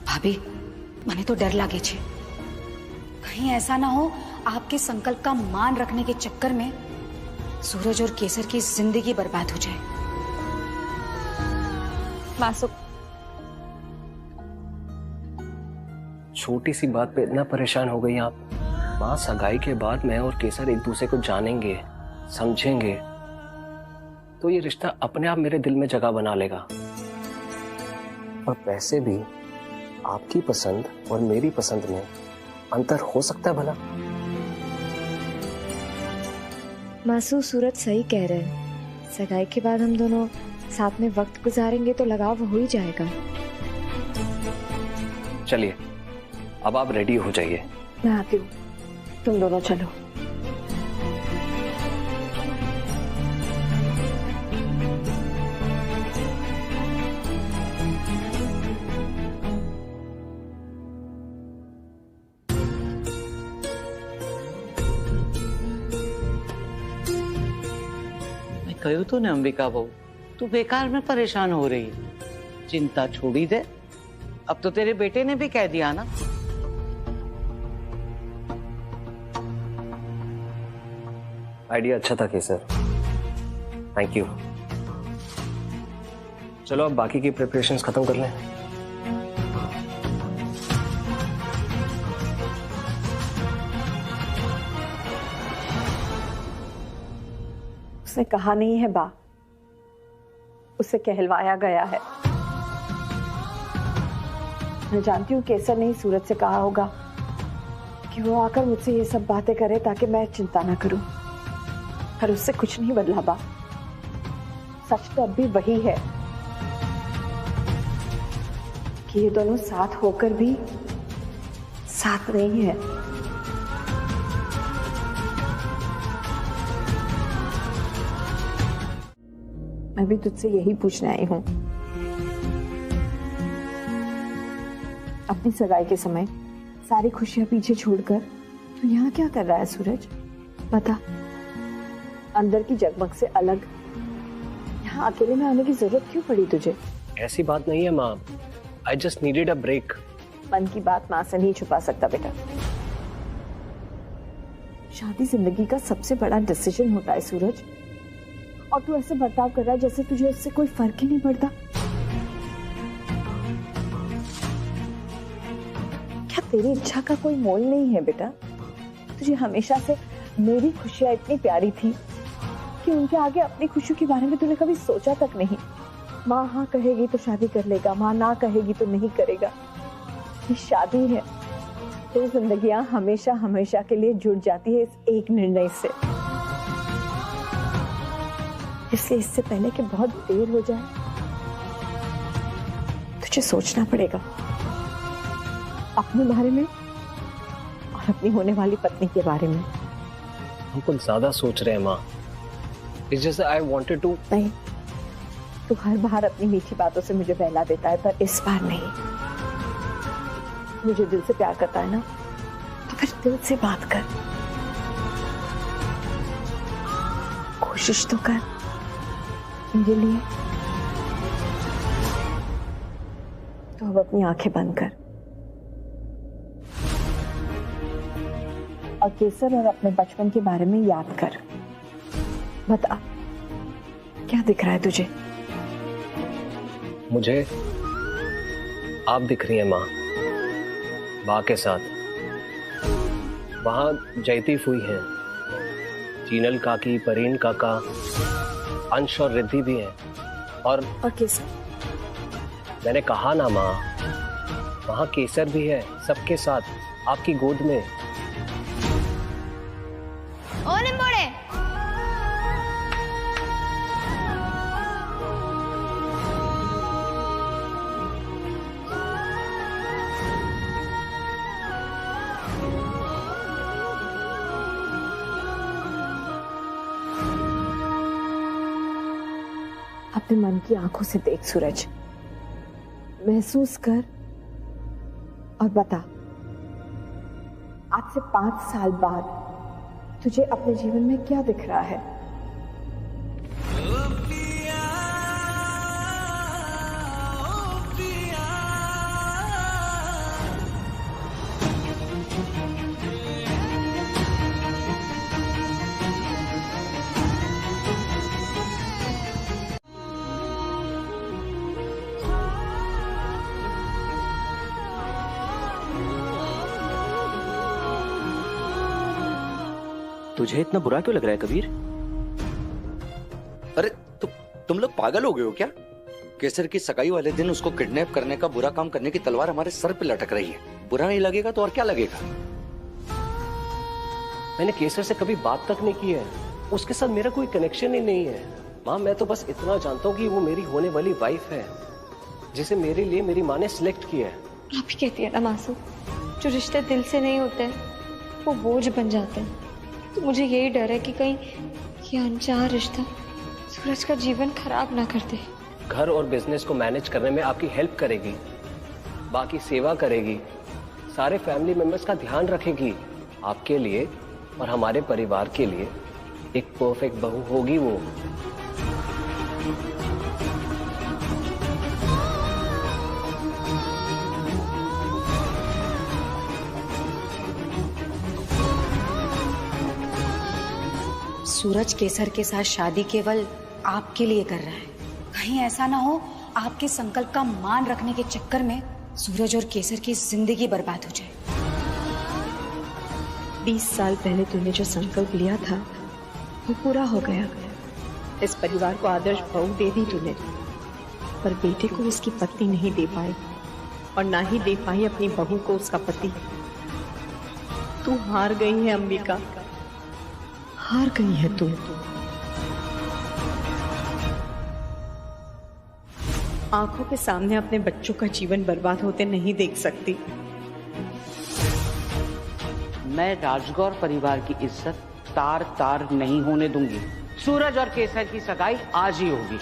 भाभी, મને तो डर लागे छे कहीं ऐसा ना हो आपके संकल्प का मान रखने के चक्कर में सूरज और केसर की जिंदगी बर्बाद हो जाए। मासूम, छोटी सी बात पे इतना परेशान हो गई आप? माँ, सगाई के बाद मैं और केसर एक दूसरे को जानेंगे, समझेंगे, तो ये रिश्ता अपने आप मेरे दिल में जगह बना लेगा। और वैसे भी आपकी पसंद और मेरी पसंद में अंतर हो सकता है भला? मासूम, सूरज सही कह रहे हैं। सगाई के बाद हम दोनों साथ में वक्त गुजारेंगे तो लगाव हो ही जाएगा। चलिए, अब आप रेडी हो जाइए। मैं आती हूँ, तुम दोनों चलो। कहू तो ने अंबिका बहू, तू बेकार में परेशान हो रही है। चिंता छोड़ी दे, अब तो तेरे बेटे ने भी कह दिया ना। आइडिया अच्छा था केसर, थैंक यू। चलो अब बाकी की प्रिपरेशंस खत्म कर लें। उसने कहा नहीं है बा, उसे कहलवाया गया है। मैं जानती हूँ केसर ने ही सूरज से कहा होगा कि वो आकर मुझसे ये सब बातें करे ताकि मैं चिंता ना करूं, पर उससे कुछ नहीं बदला बा। सच तो अब भी वही है कि ये दोनों साथ होकर भी साथ नहीं है। मैं भी तुझसे यही पूछने आई हूं। अपनी सगाई के समय सारी खुशियां पीछे छोड़कर तू यहाँ क्या कर रहा है सूरज? बता, अंदर की जगमग से अलग यहाँ अकेले में आने की जरूरत क्यों पड़ी तुझे? ऐसी बात नहीं है माँ, I just needed a break. मन की बात माँ से नहीं छुपा सकता बेटा। शादी जिंदगी का सबसे बड़ा डिसीजन होता है सूरज, और तू ऐसे बर्ताव कर रहा है जैसे तुझे इससे कोई फर्क ही नहीं पड़ता। क्या तेरी इच्छा का कोई मोल नहीं है बेटा? तुझे हमेशा से मेरी खुशियां इतनी प्यारी थी कि उनके आगे अपनी खुशियों के बारे में तूने कभी सोचा तक नहीं। माँ हाँ कहेगी तो शादी कर लेगा, माँ ना कहेगी तो नहीं करेगा। ये शादी है, तो जिंदगियां हमेशा हमेशा के लिए जुड़ जाती है इस एक निर्णय से। इसलिए इससे पहले कि बहुत देर हो जाए तुझे सोचना पड़ेगा अपने बारे में और अपनी होने वाली पत्नी के बारे में। हम कुछ ज्यादा सोच रहे हैं माँ। It's just that I wanted to... नहीं, तू हर बार अपनी मीठी बातों से मुझे बहला देता है, पर इस बार नहीं। मुझे दिल से प्यार करता है ना, तो फिर दिल से बात कर, कोशिश तो कर मेरे लिए। तो अब अपनी आंखें बंद कर और केसर और अपने बचपन के बारे में याद कर। बता, क्या दिख रहा है तुझे? मुझे आप दिख रही हैं माँ, बा के साथ। वहां जयदीप हुई हैं, चीनल काकी, परीन काका, अंश और रिद्धि भी हैं। और केसर? मैंने कहा ना माँ, वहां केसर भी है, सबके साथ आपकी गोद में। ओ निम्बोड़े, अपने मन की आंखों से देख सूरज, महसूस कर और बता, आज से 5 साल बाद तुझे अपने जीवन में क्या दिख रहा है? तुझे इतना बुरा क्यों लग रहा है कबीर? अरे तुम लोग पागल हो गए हो क्या? केसर की सगाई वाले दिन उसको किडनैप करने का, बुरा काम करने की तलवार हमारे सर पे लटक रही है। बुरा नहीं लगेगा तो और क्या लगेगा? मैंने केसर से कभी बात तक नहीं की है, उसके साथ मेरा कोई कनेक्शन ही नहीं है। माँ, मैं तो बस इतना जानता हूँ कि वो मेरी होने वाली वाइफ है, जिसे मेरे लिए मेरी माँ ने सिलेक्ट किया है। आप ही कहती है ना मासूम, जो रिश्ते दिल से नहीं होते वो बोझ बन जाते हैं। तो मुझे यही डर है कि कहीं ये अनचाहा रिश्ता सूरज का जीवन खराब ना कर दे। घर और बिजनेस को मैनेज करने में आपकी हेल्प करेगी, बाकी सेवा करेगी, सारे फैमिली मेंबर्स का ध्यान रखेगी। आपके लिए और हमारे परिवार के लिए एक परफेक्ट बहू होगी वो। सूरज केसर के साथ शादी केवल आपके लिए कर रहा है। कहीं ऐसा ना हो आपके संकल्प का मान रखने के चक्कर में सूरज और केसर की जिंदगी बर्बाद हो जाए। 20 साल पहले तूने जो संकल्प लिया था वो पूरा हो गया। इस परिवार को आदर्श बहू दे दी तूने, पर बेटे को उसकी पत्नी नहीं दे पाई, और ना ही दे पाई अपनी बहू को उसका पति। तू हार गई है अंबिका, हार गई है तू। आंखों के सामने अपने बच्चों का जीवन बर्बाद होते नहीं देख सकती। मैं राजगौर परिवार की इज्जत तार तार नहीं होने दूंगी। सूरज और केसर की सगाई आज ही होगी।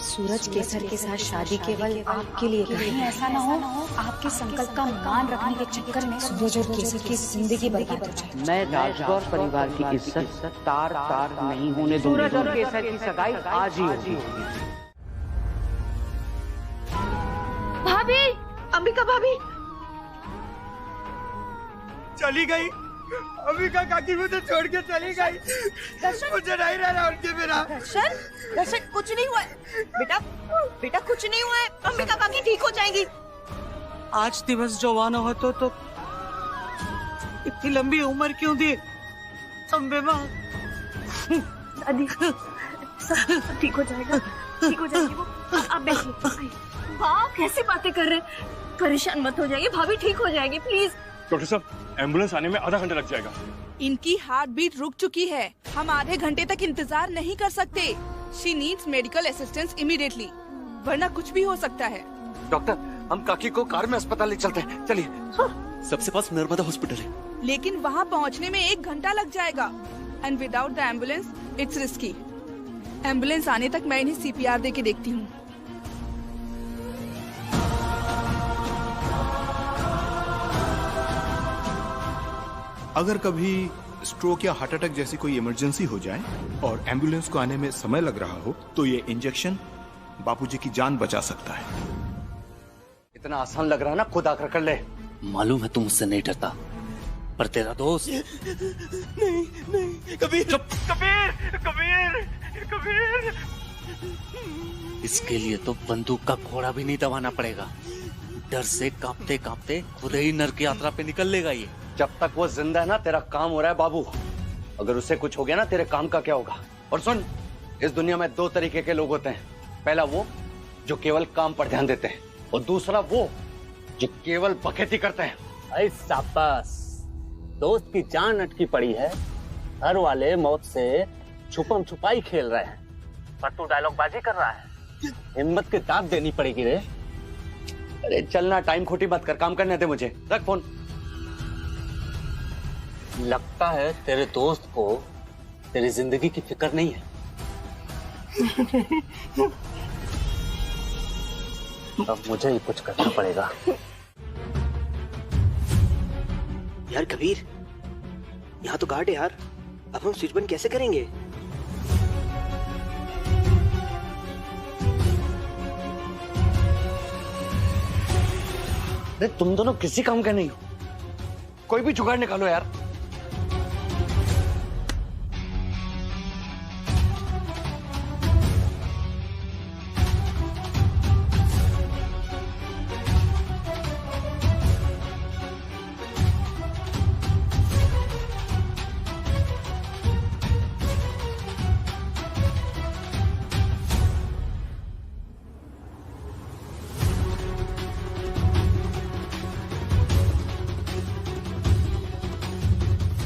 सूरज केसर के साथ शादी केवल आपके लिए। कहीं ऐसा ना हो आपके संकल्प का मान रखने के चक्कर में सूरज और केसर की जिंदगी बर्बाद हो जाए। मैं राजगौर परिवार की इज्जत तार तार नहीं होने दूंगी। सूरज और केसर की सगाई आज ही होगी। भाभी, अंबिका भाभी चली गई। अंबिका काकी मुझे छोड़ के चली गई। मुझे नहीं रहना उनके बिना। दर्शन कुछ नहीं हुआ है बेटा, बेटा कुछ नहीं हुआ है। अंबिका काकी ठीक हो जाएंगी। आज दिवस जवान हो तो इतनी लंबी उम्र क्यों दी अम्बे माँ? दादी सब ठीक हो जाएगा, ठीक हो जाएगी वो। आप बैठिए। वाह कैसी बातें कर रहे हैं, परेशान मत हो जाइए, भाभी ठीक हो जाएगी प्लीज। डॉक्टर साहब, एम्बुलेंस आने में आधा घंटा लग जाएगा। इनकी हार्ट बीट रुक चुकी है, हम आधे घंटे तक इंतजार नहीं कर सकते। She needs medical assistance immediately, वरना कुछ भी हो सकता है। डॉक्टर, हम काकी को कार में अस्पताल ले चलते हैं, चलिए। सबसे पास नर्मदा हॉस्पिटल है, लेकिन वहाँ पहुँचने में 1 घंटा लग जाएगा, and without the ambulance it's risky. Ambulance आने तक मैं इन्हें CPR दे के देखती हूँ। अगर कभी स्ट्रोक या हार्ट अटैक जैसी कोई इमरजेंसी हो जाए और एम्बुलेंस को आने में समय लग रहा हो, तो ये इंजेक्शन बापूजी की जान बचा सकता है। इतना आसान लग रहा है ना, खुद आकर कर ले। मालूम है तुम मुझसे नहीं डरता, पर तेरा दोस्त नहीं कबीर। चुप। कबीर इसके लिए तो बंदूक का घोड़ा भी नहीं दबाना पड़ेगा। डर से कांपते कांपते खुद ही नरक यात्रा पे निकल लेगा ये। जब तक वो जिंदा है ना, तेरा काम हो रहा है बाबू। अगर उसे कुछ हो गया ना, तेरे काम का क्या होगा? और सुन, इस दुनिया में 2 तरीके के लोग होते हैं। पहला वो जो केवल काम पर ध्यान देते हैं, और दूसरा वो जो केवल बखेती करते हैं। अरे शाबाश, दोस्त की जान अटकी पड़ी है, घर वाले मौत से छुपम छुपाई खेल रहे हैं, पर तू डायलॉग बाजी कर रहा है। हिम्मत की दाद देनी पड़ेगी रे। अरे चलना, टाइम खोटी मत कर, काम करने दे मुझे। रख फोन। लगता है तेरे दोस्त को तेरी जिंदगी की फिक्र नहीं है। अब मुझे ही कुछ करना पड़ेगा। यार कबीर, यहाँ तो गार्ड है यार, अब हम स्विच बंद कैसे करेंगे? अरे तुम दोनों किसी काम के नहीं हो, कोई भी जुगाड़ निकालो यार।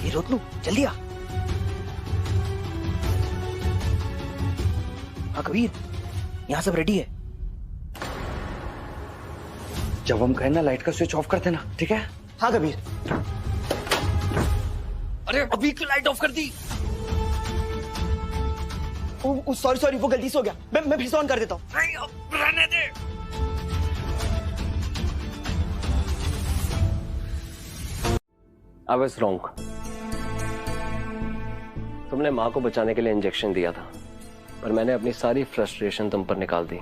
रोतलू जल्दी आ। हाँ कबीर, यहाँ सब रेडी है। जब हम कहें ना लाइट का स्विच ऑफ कर देना, ठीक है? हाँ कबीर। अरे अभी क्यों लाइट ऑफ कर दी? सॉरी वो गलती से हो गया। मैं फिर से ऑन कर देता हूँ। नहीं, अब रहने दे। I was wrong. तुमने माँ को बचाने के लिए इंजेक्शन दिया था, पर मैंने अपनी सारी फ्रस्ट्रेशन तुम पर निकाल दी,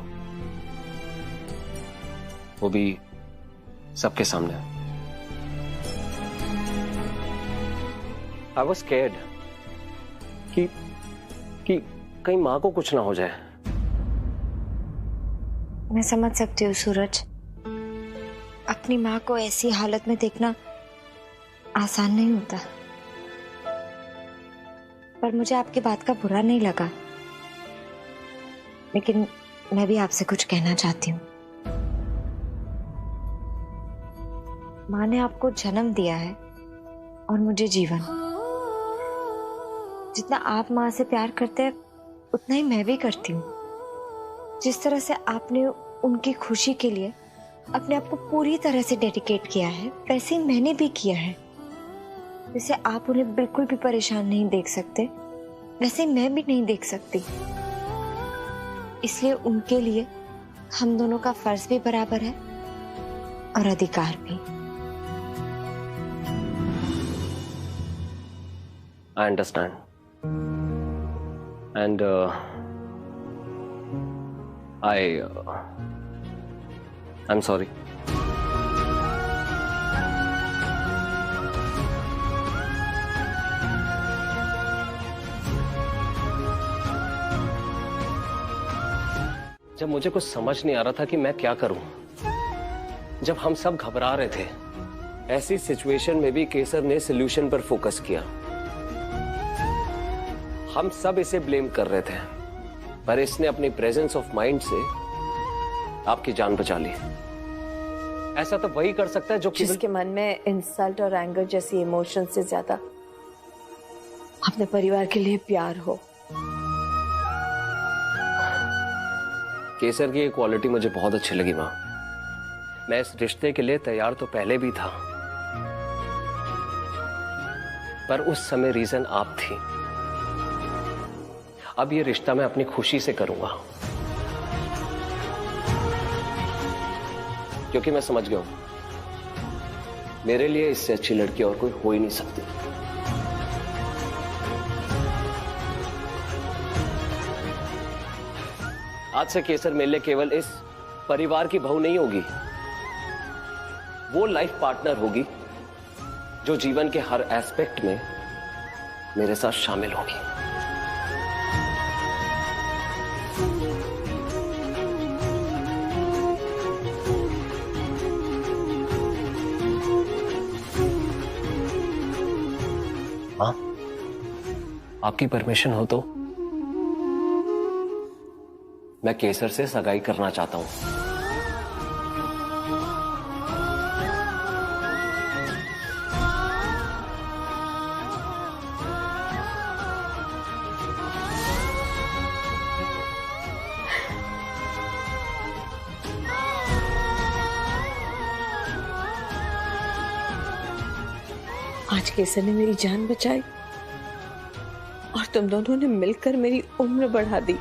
वो भी सबके सामने। I was scared कि कहीं माँ को कुछ ना हो जाए। मैं समझ सकती हूँ सूरज, अपनी माँ को ऐसी हालत में देखना आसान नहीं होता, पर मुझे आपकी बात का बुरा नहीं लगा। लेकिन मैं भी आपसे कुछ कहना चाहती हूँ। माँ ने आपको जन्म दिया है और मुझे जीवन। जितना आप माँ से प्यार करते हैं उतना ही मैं भी करती हूँ। जिस तरह से आपने उनकी खुशी के लिए अपने आप को पूरी तरह से डेडिकेट किया है, वैसे ही मैंने भी किया है। जैसे आप उन्हें बिल्कुल भी परेशान नहीं देख सकते, वैसे मैं भी नहीं देख सकती। इसलिए उनके लिए हम दोनों का फर्ज भी बराबर है और अधिकार भी। I understand. And I'm sorry. जब मुझे कुछ समझ नहीं आ रहा था कि मैं क्या करूं, जब हम सब घबरा रहे थे, ऐसी सिचुएशन में भी केसर ने सॉल्यूशन पर फोकस किया। हम सब इसे ब्लेम कर रहे थे, पर इसने अपनी प्रेजेंस ऑफ माइंड से आपकी जान बचा ली। ऐसा तो वही कर सकता है जो जिसके मन में इंसल्ट और एंगर जैसी इमोशन से ज्यादा अपने परिवार के लिए प्यार हो। केसर की ये क्वालिटी मुझे बहुत अच्छी लगी माँ। मैं इस रिश्ते के लिए तैयार तो पहले भी था, पर उस समय रीजन आप थी। अब ये रिश्ता मैं अपनी खुशी से करूंगा, क्योंकि मैं समझ गया हूं मेरे लिए इससे अच्छी लड़की और कोई हो ही नहीं सकती। आज से केसर मेरे लिए केवल इस परिवार की बहू नहीं होगी, वो लाइफ पार्टनर होगी जो जीवन के हर एस्पेक्ट में मेरे साथ शामिल होगी। हाँ, आपकी परमिशन हो तो मैं केसर से सगाई करना चाहता हूं। आज केसर ने मेरी जान बचाई और तुम दोनों ने मिलकर मेरी उम्र बढ़ा दी।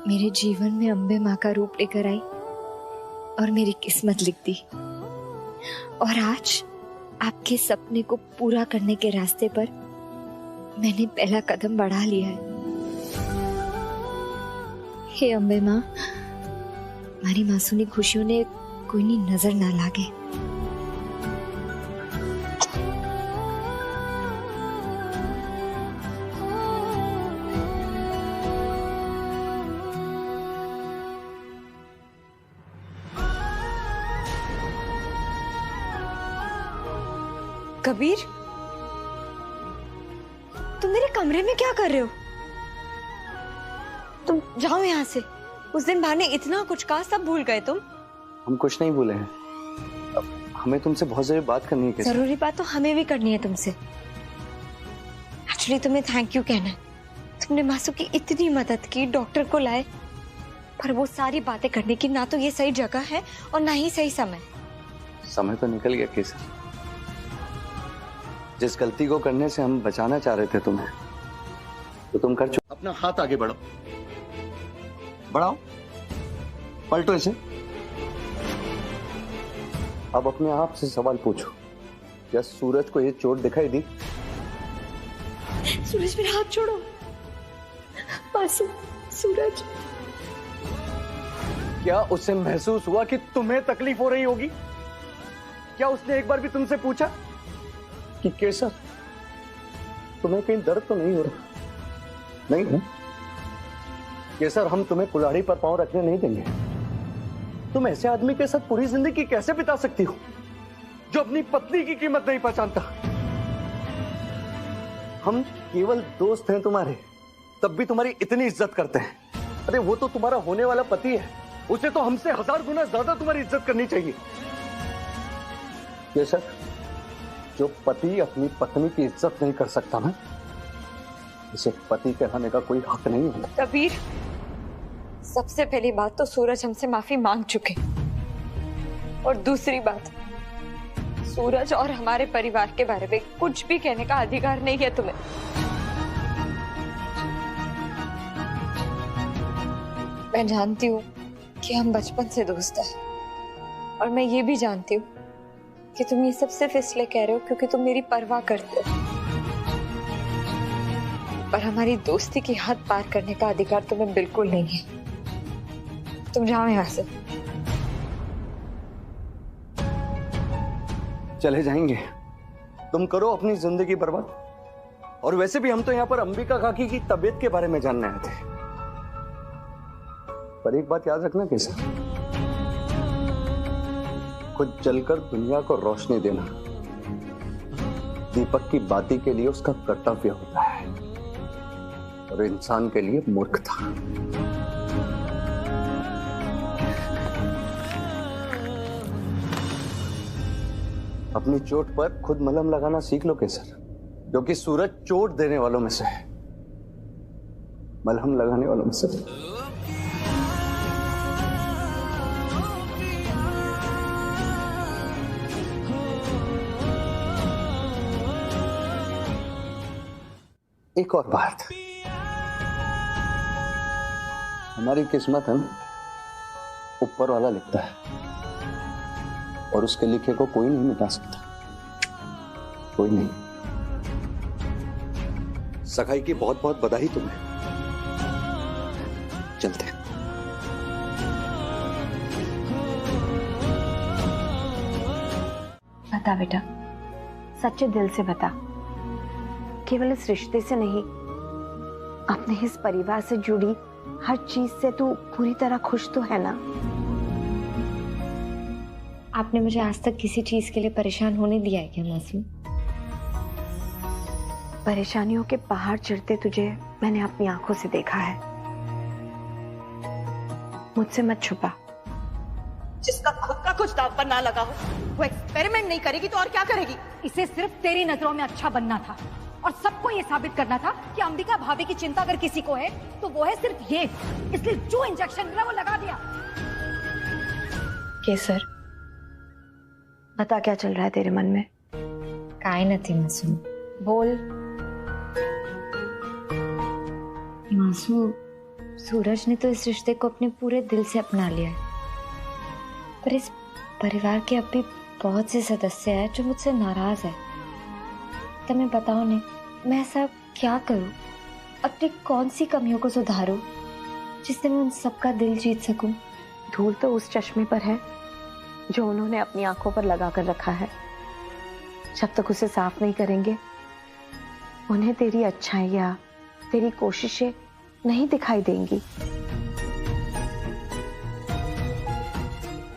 मेरे जीवन में अम्बे माँ का रूप लेकर आई और मेरी किस्मत लिख दी। और आज आपके सपने को पूरा करने के रास्ते पर मैंने पहला कदम बढ़ा लिया है। हे अम्बे माँ, हमारी मासूमी खुशियों ने कोई नहीं नजर ना लागे। कबीर, तुम मेरे कमरे में क्या कर रहे हो? तुम जाओ यहाँ से। उस दिन भाई ने इतना कुछ कहा, सब भूल गए तुम। हम कुछ नहीं भूले हैं। अब हमें तुमसे बहुत जरूरी बात करनी है। जरूरी बात तो हमें भी करनी है तुमसे। एक्चुअली तुम्हें थैंक यू कहना है। तुमने मासू की इतनी मदद की, डॉक्टर को लाए, पर वो सारी बातें करने की ना तो ये सही जगह है और ना ही सही समय। समय तो निकल गया केसर। जिस गलती को करने से हम बचाना चाह रहे थे तुम्हें, तो तुम कर चुके। अपना हाथ आगे बढ़ो, बढ़ाओ, पलटो इसे। अब अपने आप से सवाल पूछो, क्या सूरज को ये चोट दिखाई दी? सूरज, मेरा हाथ छोड़ो। मासूम सूरज। क्या उसे महसूस हुआ कि तुम्हें तकलीफ हो रही होगी? क्या उसने एक बार भी तुमसे पूछा कि केसर, तुम्हें कहीं दर्द तो नहीं हो रहा? नहीं है केसर, हम तुम्हें कुल्हाड़ी पर पांव रखने नहीं देंगे। तुम ऐसे आदमी के साथ पूरी जिंदगी कैसे बिता सकती हो जो अपनी पत्नी की कीमत नहीं पहचानता? हम केवल दोस्त हैं तुम्हारे, तब भी तुम्हारी इतनी इज्जत करते हैं। अरे वो तो तुम्हारा होने वाला पति है, उसे तो हमसे 1000 गुना ज्यादा तुम्हारी इज्जत करनी चाहिए। केसर, जो पति अपनी पत्नी की इज्जत नहीं कर सकता ना, इसे पति कहलाने का कोई हक नहीं है। कबीर, सबसे पहली बात तो सूरज हमसे माफी मांग चुके, और दूसरी बात, सूरज और हमारे परिवार के बारे में कुछ भी कहने का अधिकार नहीं है तुम्हें। मैं जानती हूँ कि हम बचपन से दोस्त हैं, और मैं ये भी जानती हूँ कि तुम ये सब सिर्फ इसलिए कह रहे हो क्योंकि तुम मेरी परवाह करते हो, पर हमारी दोस्ती की हद पार करने का अधिकार तुम्हें बिल्कुल नहीं है। तुम जाओ यहाँ से। चले जाएंगे, तुम करो अपनी जिंदगी बर्बाद। और वैसे भी हम तो यहाँ पर अंबिका काकी की तबीयत के बारे में जानने आए थे। पर एक बात याद रखना केसर, खुद जलकर दुनिया को रोशनी देना दीपक की बाती के लिए उसका कर्तव्य होता है, और इंसान के लिए मूर्खता। अपनी चोट पर खुद मलहम लगाना सीख लो केसर, क्योंकि सूरज चोट देने वालों में से है, मलहम लगाने वालों में से। एक और बात, हमारी किस्मत है ना, ऊपर वाला लिखता है, और उसके लिखे को कोई नहीं मिटा सकता, कोई नहीं। सगाई की बहुत बहुत बधाई तुम्हें। चलते हैं। बता बेटा, सच्चे दिल से बता, केवल इस रिश्ते से नहीं, अपने इस परिवार से जुड़ी हर चीज से तू पूरी तरह खुश तो है ना? आपने मुझे आज तक किसी चीज के लिए परेशान होने दिया है क्या मासूम? परेशानियों के पहाड़ चढ़ते तुझे मैंने अपनी आंखों से देखा है। मुझसे मत छुपा। जिसका खुद का कुछ दाव पर ना लगा हो, वो एक्सपेरिमेंट नहीं करेगी तो और क्या करेगी? इसे सिर्फ तेरी नजरों में अच्छा बनना था, और सबको ये साबित करना था कि अंबिका भाभी की चिंता अगर किसी को है तो वो है सिर्फ ये। इसलिए जो इंजेक्शन मिला वो लगा दिया। केसर, बता क्या चल रहा है तेरे मन में? काय नथी मासूम, बोल। मासूम सूरज ने तो इस रिश्ते को अपने पूरे दिल से अपना लिया है, पर इस परिवार के अब भी बहुत से सदस्य हैं जो मुझसे नाराज है। तुम्हें बताओ ने, मैं ऐसा क्या करूं, अपनी कौन सी कमियों को सुधारूं जिससे मैं उन सबका दिल जीत सकूं? धूल तो उस चश्मे पर है जो उन्होंने अपनी आंखों पर लगा कर रखा है। जब तक उसे साफ नहीं करेंगे, उन्हें तेरी अच्छाइयाँ, तेरी कोशिशें नहीं दिखाई देंगी।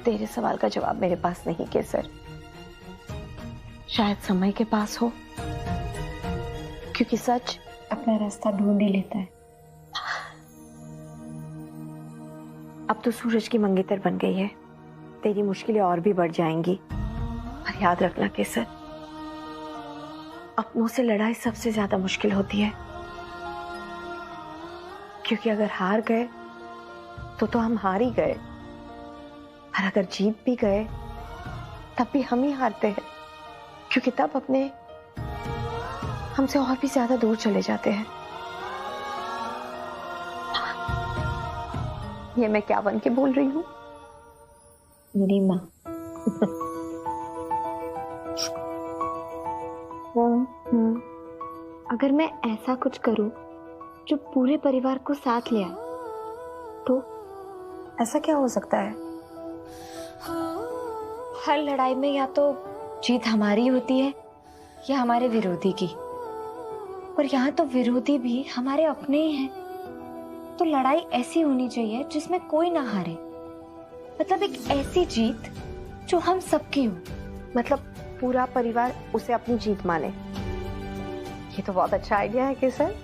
तेरे सवाल का जवाब मेरे पास नहीं केसर, शायद समय के पास हो, क्योंकि सच अपना रास्ता ढूंढ ही लेता है। अब तो सूरज की मंगेतर बन गई है, तेरी मुश्किलें और भी बढ़ जाएंगी। पर याद रखना केसर, अपनों से लड़ाई सबसे ज्यादा मुश्किल होती है, क्योंकि अगर हार गए तो हम हार ही गए, और अगर जीत भी गए तब भी हम ही हारते हैं, क्योंकि तब अपने हमसे और भी ज्यादा दूर चले जाते हैं। ये मैं क्या बन के बोल रही हूँ? मेरी माँ। अगर मैं ऐसा कुछ करूं जो पूरे परिवार को साथ ले आए, तो ऐसा क्या हो सकता है? हर लड़ाई में या तो जीत हमारी होती है या हमारे विरोधी की, पर यहाँ तो विरोधी भी हमारे अपने ही हैं। तो लड़ाई ऐसी होनी चाहिए जिसमें कोई ना हारे, मतलब एक ऐसी जीत जो हम सबकी हो, मतलब पूरा परिवार उसे अपनी जीत माने। ये तो बहुत अच्छा आइडिया है केसर।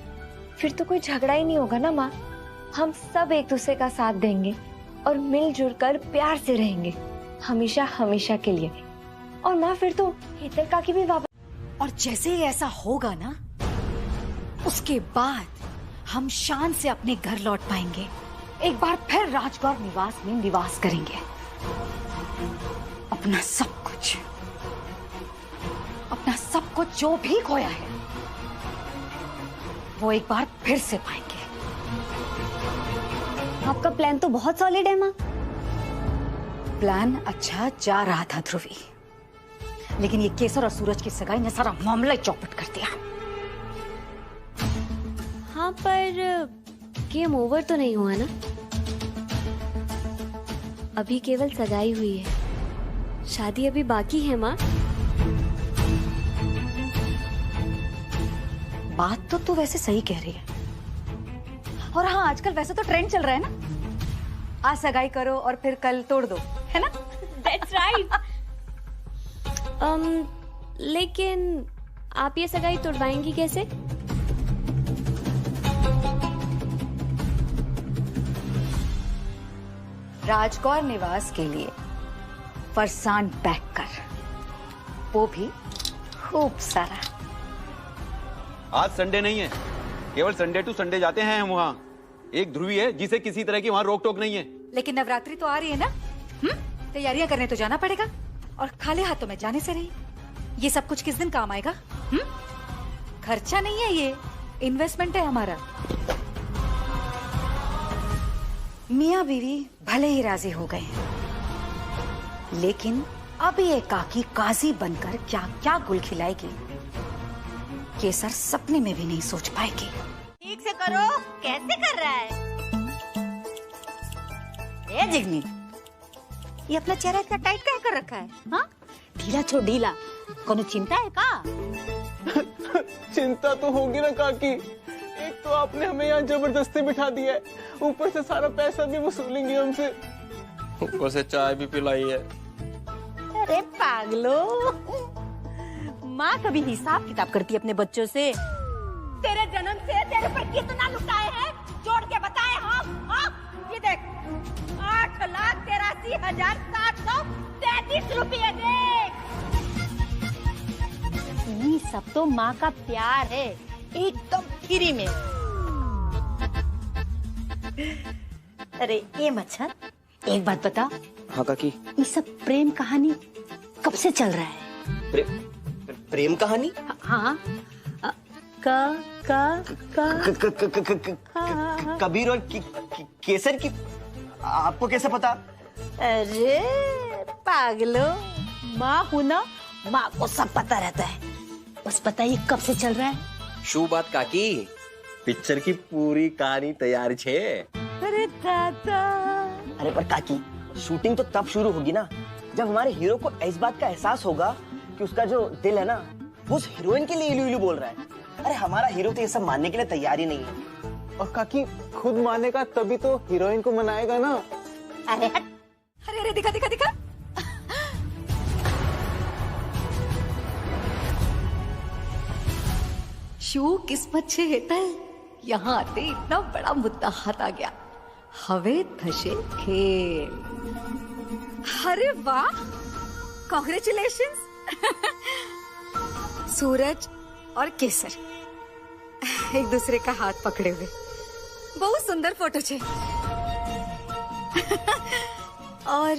फिर तो कोई झगड़ा ही नहीं होगा ना माँ। हम सब एक दूसरे का साथ देंगे और मिलजुल कर प्यार से रहेंगे, हमेशा हमेशा के लिए। और माँ फिर तो हेतल काकी भी वापस। और जैसे ही ऐसा होगा ना, उसके बाद हम शान से अपने घर लौट पाएंगे, एक बार फिर राजगौर निवास में निवास करेंगे। अपना सब कुछ जो भी खोया है वो एक बार फिर से पाएंगे। आपका प्लान तो बहुत सॉलिड है माँ। प्लान अच्छा जा रहा था ध्रुवी, लेकिन ये केसर और सूरज की सगाई ने सारा मामला चौपट कर दिया। हाँ, पर गेम ओवर तो नहीं हुआ ना? अभी केवल सगाई हुई है, शादी अभी बाकी है माँ। बात तो तू वैसे सही कह रही है। और हाँ, आजकल वैसे तो ट्रेंड चल रहा है ना, आज सगाई करो और फिर कल तोड़ दो, है ना? That's right. लेकिन आप ये सगाई तोड़वाएंगी कैसे? राजगौर निवास के लिए फरसान पैक कर, वो भी खूब सारा। आज संडे नहीं है, केवल संडे टू संडे जाते हैं हम वहाँ। एक ध्रुवी है जिसे किसी तरह की वहाँ रोक टोक नहीं है। लेकिन नवरात्रि तो आ रही है ना, तैयारियां करने तो जाना पड़ेगा, और खाली हाथों में जाने से रही। ये सब कुछ किस दिन काम आएगा? खर्चा नहीं है, ये इन्वेस्टमेंट है हमारा। मियाँ बीवी भले ही राजी हो गए हैं, लेकिन अब ये काकी काजी बनकर क्या क्या गुल खिलाएगी, केसर सपने में भी नहीं सोच पाएगी। ठीक से करो, कैसे कर रहा है? ए जिग्नी, ये अपना चेहरा इतना टाइट काहे कर रखा है? हाँ, ढीला छो ढीला, कोनो चिंता है का? चिंता तो होगी ना काकी, एक तो आपने हमें यहाँ जबरदस्ती बिठा दिया है, ऊपर से सारा पैसा भी वसूलेंगे हमसे, ऊपर से चाय भी पिलाई है। अरे पागलो, माँ कभी हिसाब किताब करती है अपने बच्चों से? तेरे जन्म से तेरे पर कितना लुटाए हैं, जोड़ के बताए। हाँ हाँ, ये देख, 8,83,733 रुपये देख। ये सब तो माँ का प्यार है, एकदम फ्री में। अरे ये मच्छर, एक बात बता। हाँ काकी। ये सब प्रेम कहानी कब से चल रहा है? प्रेम कहानी? हाँ, कबीर और केसर की आपको कैसे पता? अरे पागलो, माँ हूं ना, माँ को सब पता रहता है। बस बताइए कब से चल रहा है? शू बात काकी, पिक्चर की पूरी कहानी तैयार छे। अरे दादा। अरे पर काकी, शूटिंग तो तब शुरू होगी ना जब हमारे हीरो को इस बात का एहसास होगा कि उसका जो दिल है ना वो उस हीरोइन के लिए इलू इलू बोल रहा है। अरे हमारा हीरो तो ये सब मानने के लिए तैयार ही नहीं है। और काकी खुद मानेगा तभी तो हीरोइन को मनाएगा ना। अरे हट। अरे दिखा दिखा दिखा। शू किस्मत छे हेतल, यहाँ आते इतना बड़ा मुद्दा हाथ आ गया। हवे थशे खेल। अरे वाह, कांग्रेचुलेशंस। सूरज और केसर एक दूसरे का हाथ पकड़े हुए, बहुत सुंदर फोटो छे। और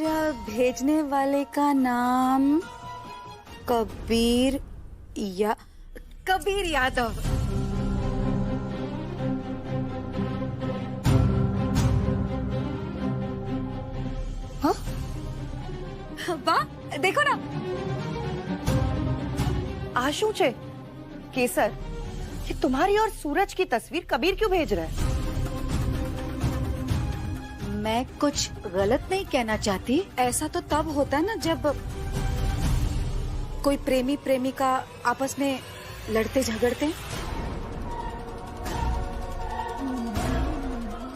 भेजने वाले का नाम कबीर यादव। हाँ? वाह, देखो ना। आशु छे केसर, ये तुम्हारी और सूरज की तस्वीर कबीर क्यों भेज रहा है? मैं कुछ गलत नहीं कहना चाहती। ऐसा तो तब होता है ना जब कोई प्रेमी प्रेमिका आपस में लड़ते झगड़ते हैं।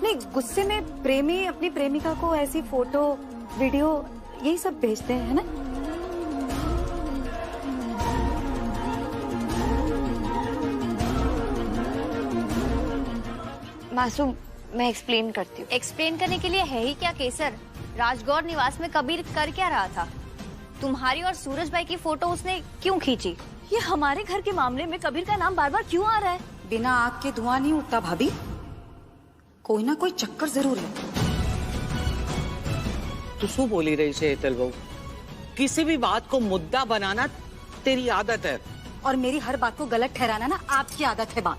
नहीं, गुस्से में प्रेमी अपनी प्रेमिका को ऐसी फोटो वीडियो यही सब भेजते हैं, है ना? मासूम, मैं एक्सप्लेन करती हूँ। एक्सप्लेन करने के लिए है ही क्या केसर? राजगौर निवास में कबीर कर क्या रहा था? तुम्हारी और सूरज भाई की फोटो उसने क्यों खींची? ये हमारे घर के मामले में कबीर का नाम बार बार क्यों आ रहा है? बिना आग के धुआं नहीं उठता भाभी, कोई ना कोई चक्कर जरूर है। तू शू बोली रही है हेतल बहू? किसी भी बात को मुद्दा बनाना तेरी आदत है। और मेरी हर बात को गलत ठहराना ना आपकी आदत है। बात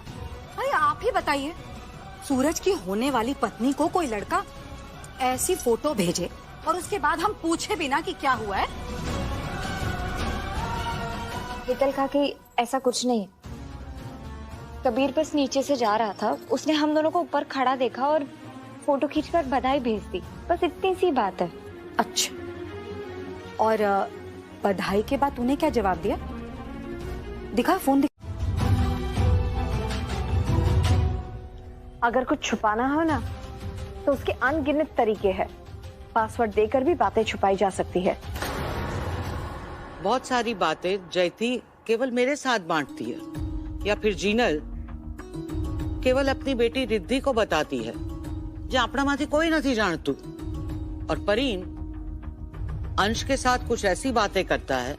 अरे आप ही बताइए, सूरज की होने वाली पत्नी को कोई लड़का ऐसी फोटो भेजे और उसके बाद हम पूछे बिना कि क्या हुआ है? हेतल काकी, ऐसा कुछ नहीं। कबीर बस नीचे से जा रहा था, उसने हम दोनों को ऊपर खड़ा देखा और फोटो खींचकर बधाई भेज दी, बस इतनी सी बात है। अच्छा, और बधाई के बाद तूने क्या जवाब दिया? दिखा फोन दिखा। अगर कुछ छुपाना हो ना तो उसके अनगिनत तरीके हैं। पासवर्ड देकर भी बातें छुपाई जा सकती है। बहुत सारी बातें जयती केवल मेरे साथ बांटती है, या फिर जीनल केवल अपनी बेटी रिद्धि को बताती है, जो अपना माथी कोई नहीं जानतू। और परीन अंश के साथ कुछ ऐसी बातें करता है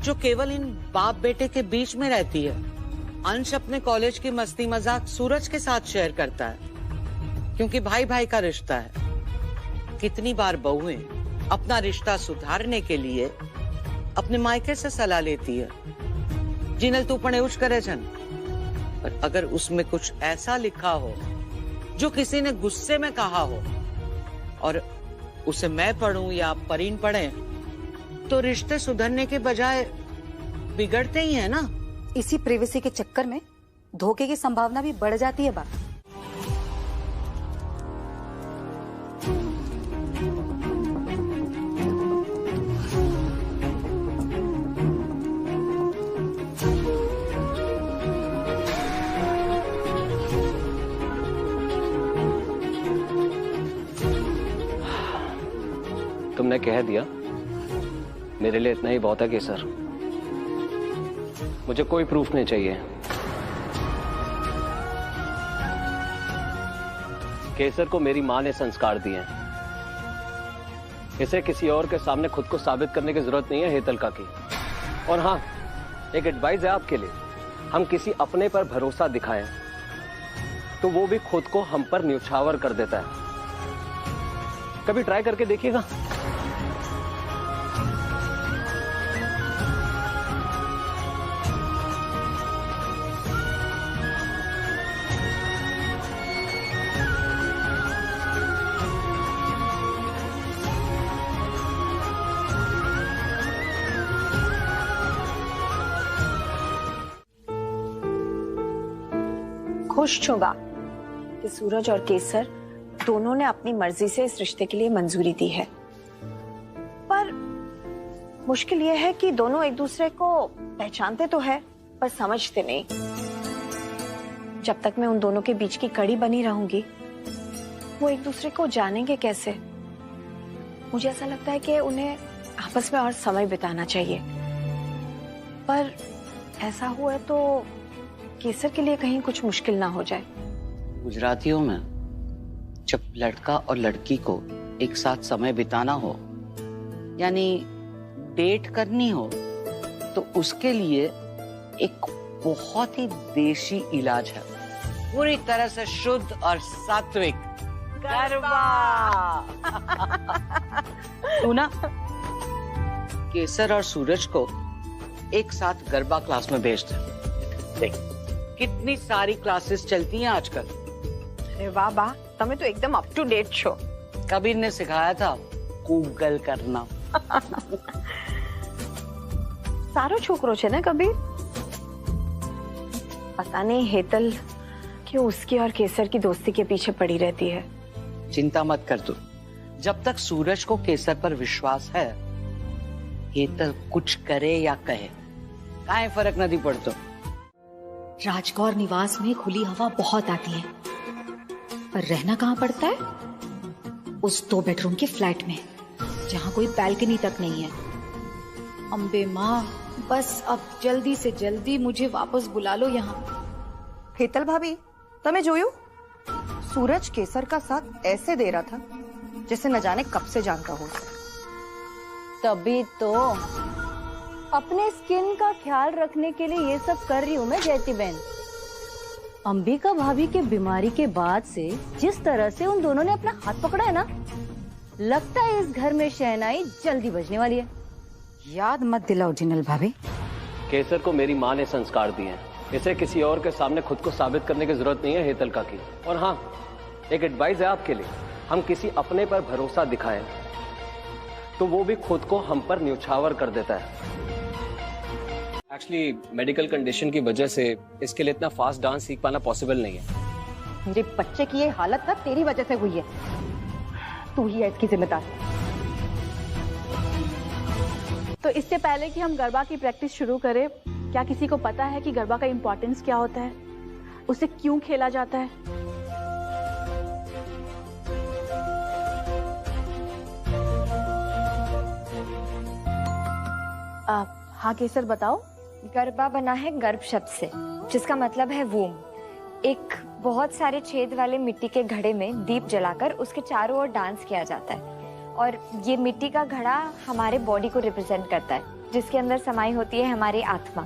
जो केवल इन बाप बेटे के बीच में रहती है। अंश अपने कॉलेज की मस्ती मजाक सूरज के साथ शेयर करता है, क्योंकि भाई भाई का रिश्ता है। कितनी बार बहुएं अपना रिश्ता सुधारने के लिए अपने मायके से सलाह लेती है। जिनल तू पण एवुज करे छन, पर अगर उसमें कुछ ऐसा लिखा हो जो किसी ने गुस्से में कहा हो और उसे मैं पढ़ूं या परीन पढ़े, तो रिश्ते सुधरने के बजाय बिगड़ते ही हैं ना। इसी प्रिवेसी के चक्कर में धोखे की संभावना भी बढ़ जाती है। बात तुमने कह दिया, मेरे लिए इतना ही बहुत है केसर। मुझे कोई प्रूफ नहीं चाहिए। केसर को मेरी मां ने संस्कार दिए, इसे किसी और के सामने खुद को साबित करने की जरूरत नहीं है हेतल काकी। और हाँ, एक एडवाइस है आपके लिए, हम किसी अपने पर भरोसा दिखाएं तो वो भी खुद को हम पर न्यौछावर कर देता है। कभी ट्राई करके देखिएगा। खुश छूंगा कि सूरज और केसर दोनों ने अपनी मर्जी से इस रिश्ते के लिए मंजूरी दी है। पर मुश्किल यह है कि दोनों एक दूसरे को पहचानते तो है पर समझते नहीं। जब तक मैं उन दोनों के बीच की कड़ी बनी रहूंगी, वो एक दूसरे को जानेंगे कैसे? मुझे ऐसा लगता है कि उन्हें आपस में और समय बिताना चाहिए। पर ऐसा हुआ तो केसर के लिए कहीं कुछ मुश्किल ना हो जाए। गुजरातियों में जब लड़का और लड़की को एक साथ समय बिताना हो, यानी डेट करनी हो, तो उसके लिए एक बहुत ही देशी इलाज है, पूरी तरह से शुद्ध और सात्विक गरबा। तू ना केसर और सूरज को एक साथ गरबा क्लास में भेज दे। देख कितनी सारी क्लासेस चलती हैं आजकल। अरे वाह वाह, तुम्हें तो एकदम अप टू डेट छो। कबीर ने सिखाया था गूगल करना। सारो छोकरो छे ना कबीर। पता नहीं हेतल क्यों उसकी और केसर की दोस्ती के पीछे पड़ी रहती है। चिंता मत कर तू, जब तक सूरज को केसर पर विश्वास है, हेतल कुछ करे या कहे काहे फर्क नहीं पड़तो। राजगौर निवास में खुली हवा बहुत आती है, पर रहना कहाँ पड़ता है? उस 2 बेडरूम के फ्लैट में, जहाँ कोई बैल्कनी तक नहीं है। अम्बे माँ, बस अब जल्दी से जल्दी मुझे वापस बुला लो यहाँ। हेतल भाभी, तमे जोयू? सूरज केसर का साथ ऐसे दे रहा था जैसे न जाने कब से जानता हो। तभी तो अपने स्किन का ख्याल रखने के लिए ये सब कर रही हूँ मैं जयती बहन। अंबिका भाभी के बीमारी के बाद से जिस तरह से उन दोनों ने अपना हाथ पकड़ा है ना, लगता है इस घर में शहनाई जल्दी बजने वाली है। याद मत दिलाओ जिनल भाभी। केसर को मेरी माँ ने संस्कार दिए हैं, इसे किसी और के सामने खुद को साबित करने की जरूरत नहीं है हेतल का की। और हाँ, एक एडवाइस है आपके लिए, हम किसी अपने पर भरोसा दिखाएं तो वो भी खुद को हम पर न्यौछावर कर देता है। एक्चुअली मेडिकल कंडीशन की वजह से इसके लिए इतना फास्ट डांस सीख पाना पॉसिबल नहीं है। मेरे बच्चे की ये हालत ना तेरी वजह से हुई है, तू ही है इसकी जिम्मेदार। तो इससे पहले कि हम गरबा की प्रैक्टिस शुरू करें, क्या किसी को पता है कि गरबा का इम्पोर्टेंस क्या होता है, उसे क्यों खेला जाता है? हाँ केसर बताओ। गरबा बना है गर्भ शब्द से, जिसका मतलब है वूम। एक बहुत सारे छेद वाले मिट्टी के घड़े में दीप जलाकर उसके चारों ओर डांस किया जाता है। और ये मिट्टी का घड़ा हमारे बॉडी को रिप्रेजेंट करता है, जिसके अंदर समाई होती है हमारी आत्मा।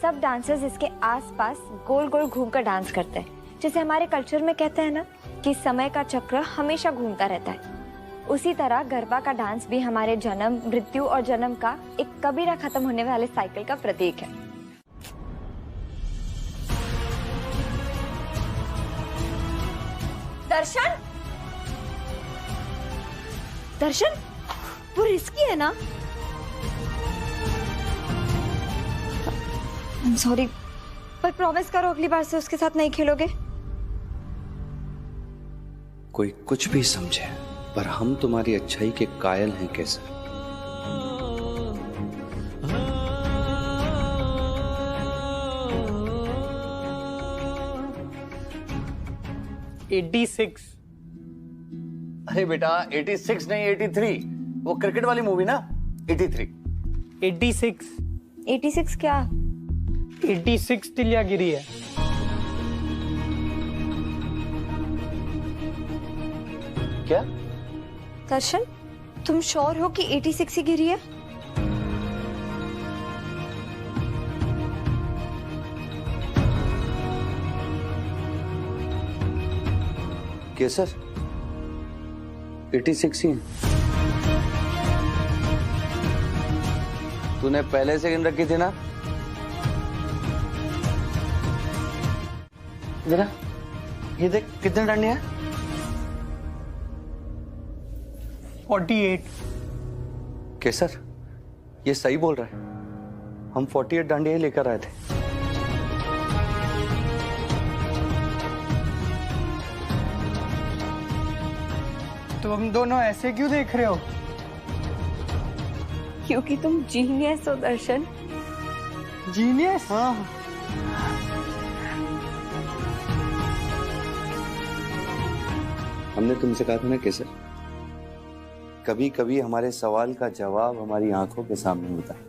सब डांसर्स इसके आसपास गोल गोल घूमकर डांस करते हैं, जिसे हमारे कल्चर में कहते हैं ना कि समय का चक्र हमेशा घूमता रहता है। उसी तरह गरबा का डांस भी हमारे जन्म, मृत्यु और जन्म का एक कबीरा खत्म होने वाले साइकिल का प्रतीक है। दर्शन, दर्शन, वो रिस्की है ना? I'm sorry, पर प्रॉमिस करो अगली बार से उसके साथ नहीं खेलोगे। कोई कुछ भी समझे, पर हम तुम्हारी अच्छाई के कायल हैं केसर। अरे बेटा 86 नहीं 83, वो क्रिकेट वाली मूवी ना 83। 86 क्या? 86 तिलियागिरी है। क्या? दर्शन, तुम श्योर हो कि 86 ही गिरी है? केसर 86 ही। तूने पहले से गिन रखी थी ना? जरा ये देख कितने डंडे हैं? 48। केसर ये सही बोल रहा है, हम 48 डांडिया ही लेकर आए थे। तुम दोनों ऐसे क्यों देख रहे हो? क्योंकि तुम जीनियस हो दर्शन। जीनियस? हाँ। हमने तुमसे कहा था ना केसर, कभी कभी हमारे सवाल का जवाब हमारी आंखों के सामने होता है,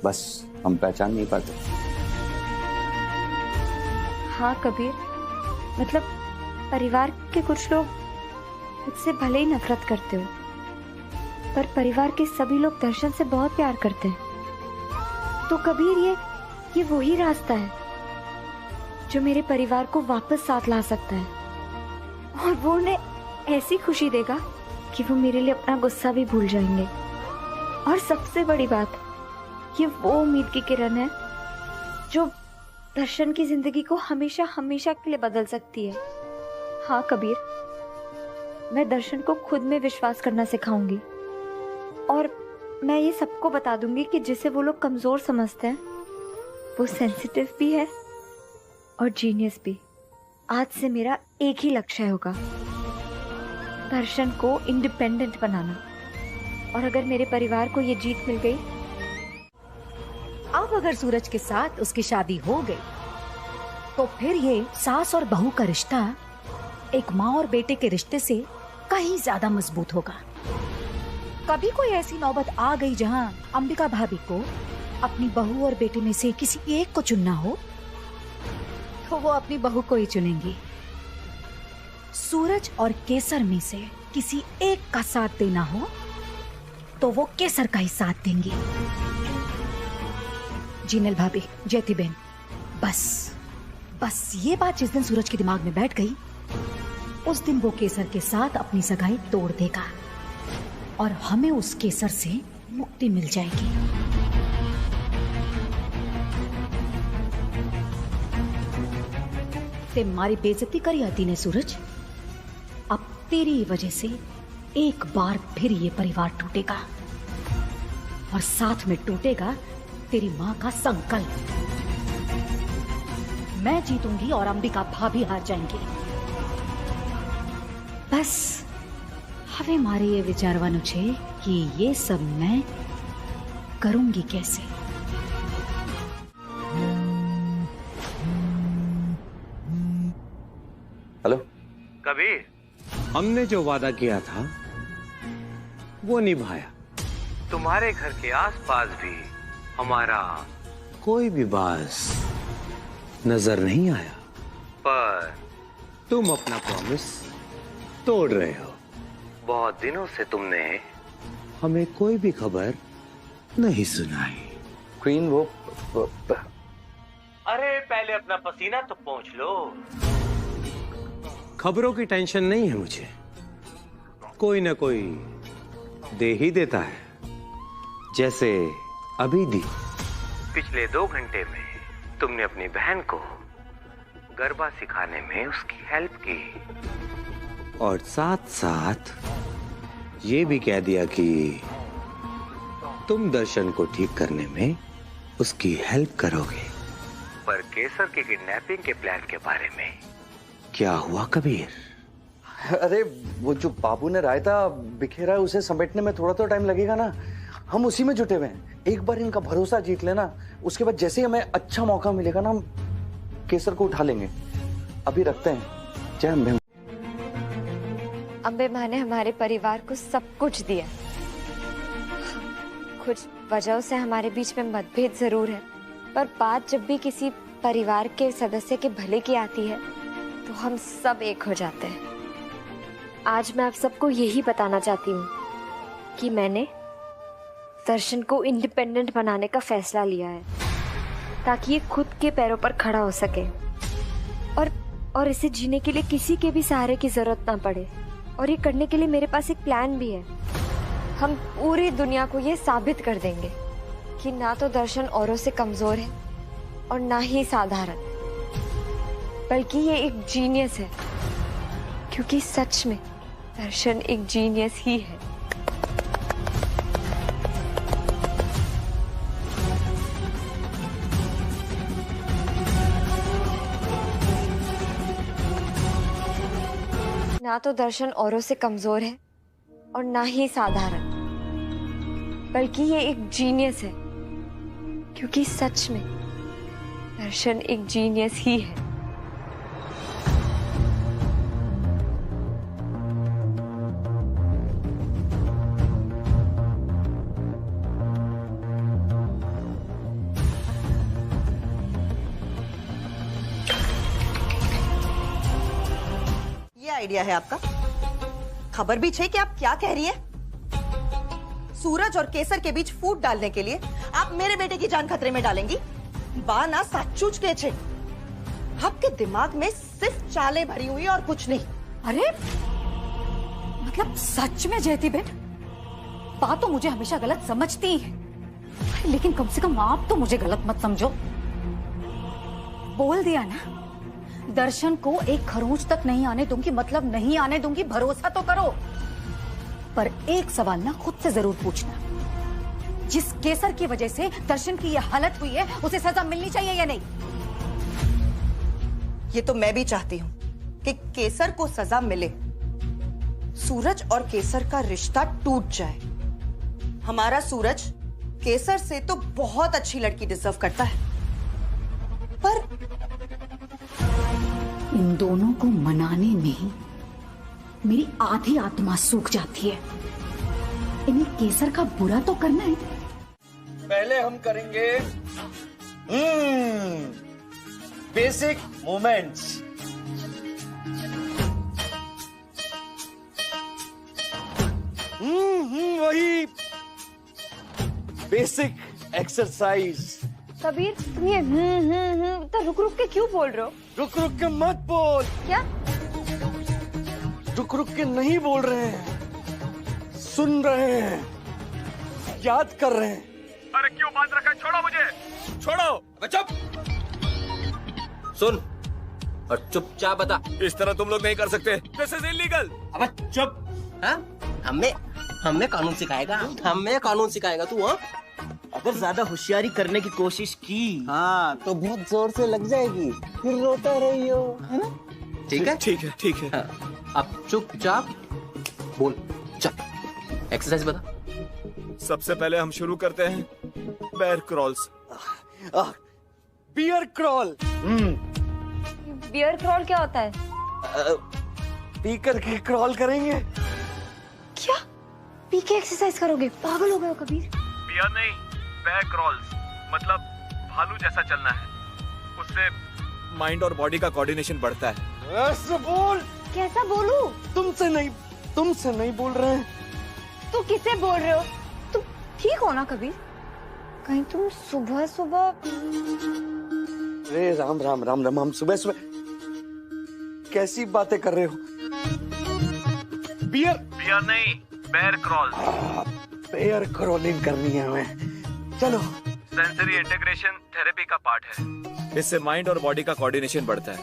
बस हम पहचान नहीं पाते। हाँ कबीर, मतलब परिवार के कुछ लोग मुझसे भले ही नफरत करते हो, पर परिवार के सभी लोग दर्शन से बहुत प्यार करते हैं। तो कबीर ये वही रास्ता है जो मेरे परिवार को वापस साथ ला सकता है, और वो उन्हें ऐसी खुशी देगा कि वो मेरे लिए अपना गुस्सा भी भूल जाएंगे। और सबसे बड़ी बात, ये वो उम्मीद की किरण है जो दर्शन की जिंदगी को हमेशा हमेशा के लिए बदल सकती है। हाँ कबीर, मैं दर्शन को खुद में विश्वास करना सिखाऊंगी, और मैं ये सबको बता दूंगी कि जिसे वो लोग कमजोर समझते हैं वो सेंसिटिव भी है और जीनियस भी। आज से मेरा एक ही लक्ष्य होगा, दर्शन को इंडिपेंडेंट बनाना। और अगर मेरे परिवार को ये जीत मिल गई, अब अगर सूरज के साथ उसकी शादी हो गई, तो फिर ये सास और बहू का रिश्ता एक माँ और बेटे के रिश्ते से कहीं ज्यादा मजबूत होगा। कभी कोई ऐसी नौबत आ गई जहाँ अंबिका भाभी को अपनी बहू और बेटे में से किसी एक को चुनना हो, तो वो अपनी बहू को ही चुनेंगी। सूरज और केसर में से किसी एक का साथ देना हो तो वो केसर का ही साथ देंगी। जीनल भाभी, जयती बहन, बस ये बात जिस दिन सूरज के दिमाग में बैठ गई, उस दिन वो केसर के साथ अपनी सगाई तोड़ देगा और हमें उस केसर से मुक्ति मिल जाएगी। ते मारी बेइज्जती करी आती ने सूरज, अब तेरी वजह से एक बार फिर ये परिवार टूटेगा, और साथ में टूटेगा तेरी माँ का संकल्प। मैं जीतूंगी और अंबिका भाभी हार जाएंगी। बस हमें मारे ये विचारवान छे कि ये सब मैं करूंगी कैसे। हेलो कबीर, हमने जो वादा किया था वो निभाया। तुम्हारे घर के आसपास भी हमारा कोई भी बास नजर नहीं आया, पर तुम अपना प्रॉमिस तोड़ रहे हो। बहुत दिनों से तुमने हमें कोई भी खबर नहीं सुनाई। क्वीन, वो अरे पहले अपना पसीना तो पोंछ लो। खबरों की टेंशन नहीं है मुझे, कोई ना कोई दे ही देता है, जैसे अभी दी। पिछले 2 घंटे में तुमने अपनी बहन को गरबा सिखाने में उसकी हेल्प की, और साथ साथ ये भी कह दिया कि तुम दर्शन को ठीक करने में उसकी हेल्प करोगे। पर केसर की किडनैपिंग के प्लान के बारे में क्या हुआ कबीर? अरे वो जो बाबू ने रायता बिखेरा है उसे समेटने में थोड़ा तो टाइम लगेगा ना। हम उसी में जुटे हुए हैं। एक बार इनका भरोसा जीत लेना, उसके बाद जैसे ही हमें अच्छा मौका मिलेगा ना, हम केसर को उठा लेंगे। अभी रखते हैं। जय अम्बे। अम्बे माँ ने हमारे परिवार को सब कुछ दिया। कुछ वजहों से हमारे बीच में मतभेद जरूर है, पर बात जब भी किसी परिवार के सदस्य के भले की आती है तो हम सब एक हो जाते हैं। आज मैं आप सबको यही बताना चाहती हूँ कि मैंने दर्शन को इंडिपेंडेंट बनाने का फैसला लिया है, ताकि ये खुद के पैरों पर खड़ा हो सके और इसे जीने के लिए किसी के भी सहारे की जरूरत ना पड़े। और ये करने के लिए मेरे पास एक प्लान भी है। हम पूरी दुनिया को ये साबित कर देंगे कि ना तो दर्शन औरों से कमजोर है और ना ही साधारण, बल्कि ये एक जीनियस है, क्योंकि सच में दर्शन एक जीनियस ही है। ना तो दर्शन औरों से कमजोर है और ना ही साधारण, बल्कि ये एक जीनियस है, क्योंकि सच में दर्शन एक जीनियस ही है। आइडिया है आपका? खबर भी छे कि आप क्या कह रही हैं? सूरज और केसर के बीच फूट डालने के लिए आप मेरे बेटे की जान खतरे में डालेंगी? बाना साचूच के छे। आपके दिमाग में सिर्फ चालें भरी हुई और कुछ नहीं। अरे मतलब सच में जयती बेट, बात तो मुझे हमेशा गलत समझती है, लेकिन कम से कम आप तो मुझे गलत मत समझो। बोल दिया ना, दर्शन को एक खरोंच तक नहीं आने दूंगी, मतलब नहीं आने दूंगी, भरोसा तो करो। पर एक सवाल ना खुद से जरूर पूछना, जिस केसर की वजह से दर्शन की यह हालत हुई है, उसे सजा मिलनी चाहिए या नहीं? ये तो मैं भी चाहती हूँ कि केसर को सजा मिले, सूरज और केसर का रिश्ता टूट जाए। हमारा सूरज केसर से तो बहुत अच्छी लड़की डिजर्व करता है, पर इन दोनों को मनाने में मेरी आधी आत्मा सूख जाती है। इन्हें केसर का बुरा तो करना है। पहले हम करेंगे बेसिक मूवमेंट्स। वही बेसिक एक्सरसाइज। कबीर, तुम ये तो रुक रुक के क्यों बोल रहे हो? रुक रुक के मत बोल। क्या? रुक रुक के नहीं बोल रहे हैं, सुन रहे हैं, याद कर रहे हैं। अरे क्यों बांध रखा है? छोड़ो मुझे, छोड़ो। अबे चुप, सुन और चुपचाप बता। इस तरह तुम लोग नहीं कर सकते, दिस इज इलीगल। अबे चुप। हाँ, हमें कानून सिखाएगा, हमें कानून सिखाएगा तू? हाँ, अगर ज्यादा होशियारी करने की कोशिश की हाँ तो बहुत जोर से लग जाएगी, फिर रोता रहियो, है ना? ठीक है, ठीक है, ठीक है। हाँ, अब चुपचाप बोल, चल एक्सरसाइज बता। सबसे पहले हम शुरू करते हैं bear crawls. Bear crawl. Bear crawl क्या होता है? पी करके क्रॉल करेंगे। क्या? पी के एक्सरसाइज करोगे? पागल हो गए हो कबीर? बियर नहीं, बेयर क्रॉल्स, मतलब भालू जैसा चलना है। उससे माइंड और बॉडी का कोऑर्डिनेशन बढ़ता है। ऐसे बोल। कैसा बोलूं? तुमसे नहीं बोल रहे हैं। तो किससे बोल रहे हो? तुम ठीक हो ना कबीर? कहीं तुम सुबह सुबह? अरे राम राम राम राम, हम सुबह सुबह कैसी बातें कर रहे हो? बियर नहीं, बेयर क्रॉल। बेयर क्रॉलिंग करनी है हमें। चलो। सेंसरी इंटीग्रेशन थेरेपी का पार्ट है, इससे माइंड और बॉडी का कोऑर्डिनेशन बढ़ता है।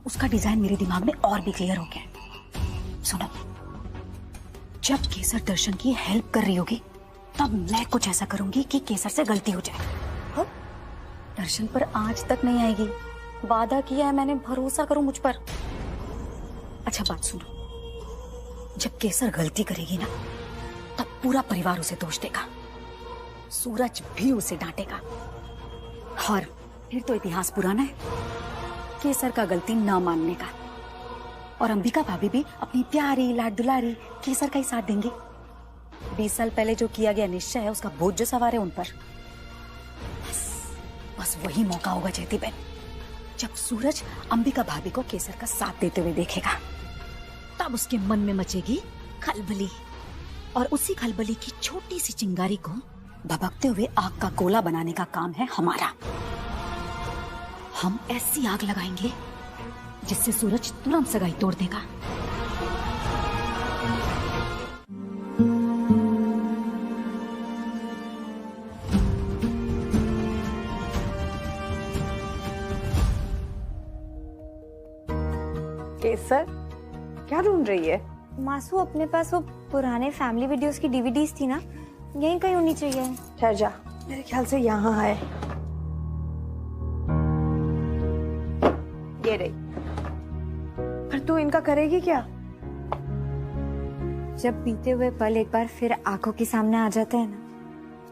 उसका डिजाइन मेरे दिमाग में और भी क्लियर हो गया। सुनो, जब केसर दर्शन की हेल्प कर रही होगी, तब मैं कुछ ऐसा करूंगी कि केसर से गलती हो जाए। हाँ? दर्शन पर आज तक नहीं आएगी, वादा किया है मैंने, भरोसा करो मुझ पर। अच्छा बात सुनो, जब केसर गलती करेगी ना, तब पूरा परिवार उसे दोष देगा, सूरज भी उसे डांटेगा, और फिर तो इतिहास पुराना है केसर का गलती ना मानने का। और अंबिका भाभी भी अपनी प्यारी लाड दुलारी केसर का ही साथ देंगी। 20 साल पहले जो किया गया निश्चय है उसका बोझ जो सवार है उन पर। बस वही मौका होगा जयती बहन, जब सूरज अंबिका भाभी को केसर का साथ देते हुए देखेगा, तब उसके मन में मचेगी खलबली, और उसी खलबली की छोटी सी चिंगारी को भभकते हुए आग का गोला बनाने का काम है हमारा। हम ऐसी आग लगाएंगे जिससे सूरज तुरंत सगाई तोड़ देगा। केसर क्या ढूंढ रही है? मासू अपने पास वो पुराने फैमिली वीडियोस की डीवीडीज थी ना, यहीं कहीं होनी चाहिए। ठहर जा, मेरे ख्याल से यहाँ है। ये रही। पर तू इनका करेगी क्या? जब बीते हुए पल एक बार फिर आंखों के सामने आ जाते हैं ना,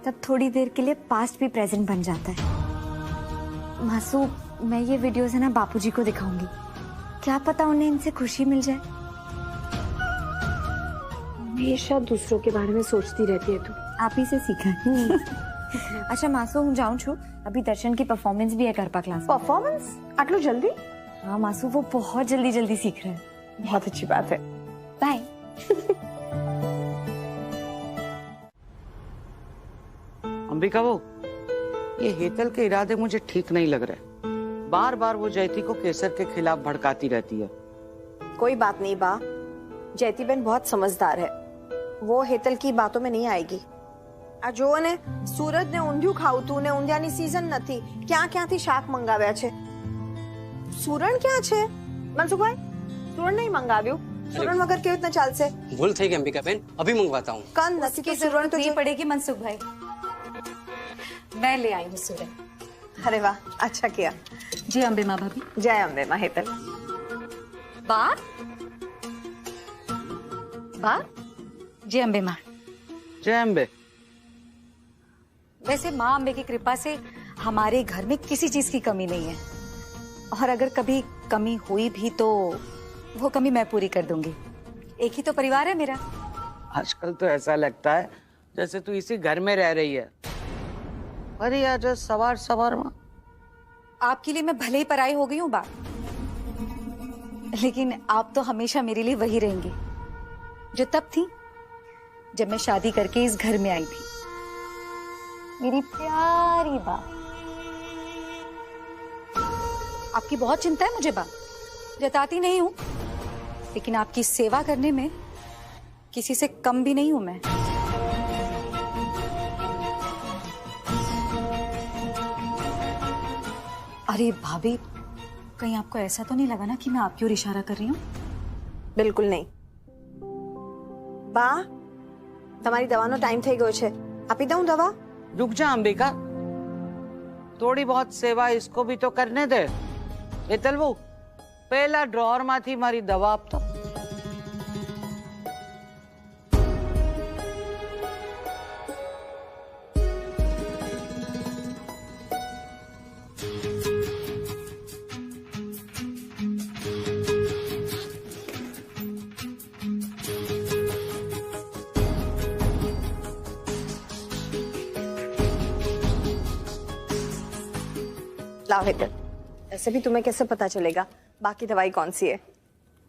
तब थोड़ी देर के लिए पास्ट भी प्रेजेंट बन जाता है। मासू, मैं ये वीडियोस है ना बापूजी को दिखाऊंगी, क्या पता उन्हें इनसे खुशी मिल जाए। हमेशा दूसरों के बारे में सोचती रहती है तू। आप ही से सीखा है। अच्छा मासू, हूँ जाऊँ छू, अभी दर्शन की परफॉर्मेंस भी है गरबा क्लास। परफॉर्मेंस आटलो जल्दी? हाँ मासू, वो बहुत जल्दी जल्दी सीख रहे हैं। बहुत अच्छी बात है। बाय। अंबिका वो ये हेतल के इरादे मुझे ठीक नहीं लग रहे। बार बार वो जयती को केसर के खिलाफ भड़काती रहती है। कोई बात नहीं बा, जयती बहन बहुत समझदार है, वो हेतल की बातों में नहीं आएगी। आ जो ने सूरज ने ઊંધિયું ખાવતું ને ઊંધિયાની સીઝન નથી, ક્યાંથી શાક મંગાવ્યા છે? સુરણ ક્યાં છે? મનસુખભાઈ, સુરણ નહીં મંગાવ્યું? સુરણ વગર કેવી રીતના ચાલશે? भूल थी अंबिका बहन, अभी मंगवाता हूँ। कल नसी के सुरण तो नहीं पड़ेगी मनसुख भाई, मैं ले आई हूँ सुरण। अरे वाह, अच्छा किया। जी अम्बे माँ भाभी। जय अम्बे माँ हेतल। बा बा जी अम्बे माँ। जय अम्बे। वैसे माँ अम्बे की कृपा से हमारे घर में किसी चीज की कमी नहीं है, और अगर कभी कमी हुई भी तो वो कमी मैं पूरी कर दूंगी। एक ही तो परिवार है मेरा। आजकल तो ऐसा लगता है जैसे तू इसी घर में रह रही है। अरे आज सवार सवार माँ। आपके लिए मैं भले ही पराई हो गई हूँ बा, लेकिन आप तो हमेशा मेरे लिए वही रहेंगी जो तब थी जब मैं शादी करके इस घर में आई थी। मेरी प्यारी बा। आपकी बहुत चिंता है मुझे बा, जताती नहीं हूँ, लेकिन आपकी सेवा करने में किसी से कम भी नहीं हूं मैं। अरे भाभी, कहीं आपको ऐसा तो नहीं लगा ना कि मैं आपकी ओर इशारा कर रही हूँ? बिल्कुल नहीं। बा, તમારી દવાનો ટાઈમ થઈ ગયો છે, આપી દઉં દવા? रुक जा अंबिका, थोड़ी बहुत सेवा इसको भी तो करने दे। हेतल वो पहला ड्रॉअर माथी मारी दवा आपतो। लाओ हेतल, ऐसे भी तुम्हें कैसे पता चलेगा बाकी दवाई कौन सी है?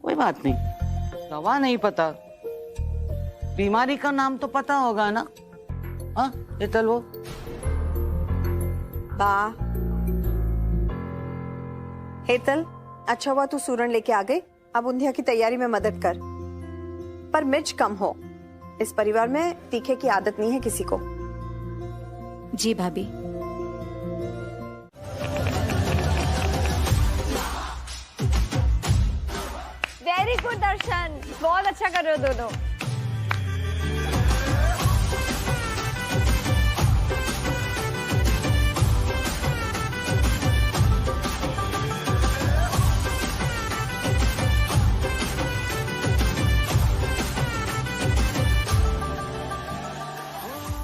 कोई बात नहीं, दवा नहीं पता, बीमारी का नाम तो पता होगा ना? हाँ हेतल वो। बा, हेतल, अच्छा हुआ तू सूरण लेके आ गई। अब ऊंधिया की तैयारी में मदद कर, पर मिर्च कम हो। इस परिवार में तीखे की आदत नहीं है किसी को। जी भाभी। वेरी गुड दर्शन, बहुत अच्छा कर रहे हो दोनों।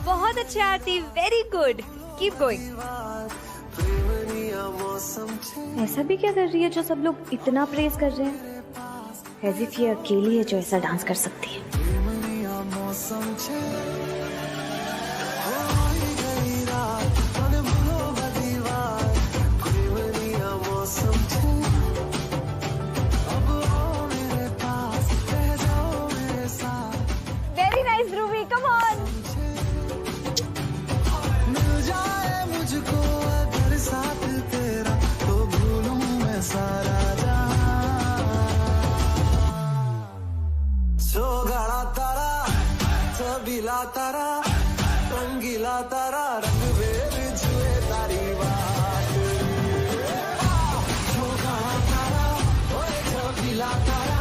बहुत अच्छा आरती, वेरी गुड, कीप गोइंग। ऐसा भी क्या कर रही है जो सब लोग इतना प्रेज कर रहे हैं? एज इफ ये अकेली है जो ऐसा डांस कर सकती है। Very nice Dhruvi, come on. मिल जाए मुझको अगर साथ तेरा तो भूलूं मैं सारा सोगाड़ा तारा छबीला तारा रंगीला तारा रंग बेर जुए तारी बात सोगाड़ा तारा ओए छबीला तारा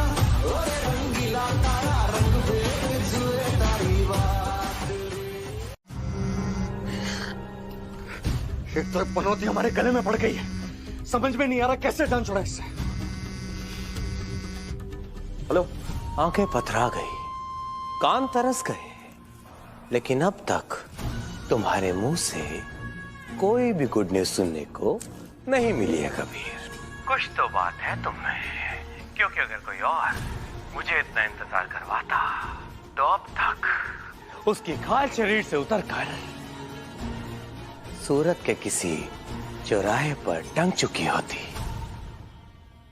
ओए रंगीला तारा रंग बेर जुए तारी बात। एक तो पनौती हमारे गले में पड़ गई है, समझ में नहीं आ रहा कैसे जान छोड़ा इससे। हेलो। आंखें पथरा गई, कान तरस गए, लेकिन अब तक तुम्हारे मुंह से कोई भी गुड न्यूज सुनने को नहीं मिली है कबीर। कुछ तो बात है तुम में, क्योंकि अगर कोई और मुझे इतना इंतजार करवाता तो अब तक उसकी खाल शरीर से उतरकर सूरत के किसी चौराहे पर टंग चुकी होती।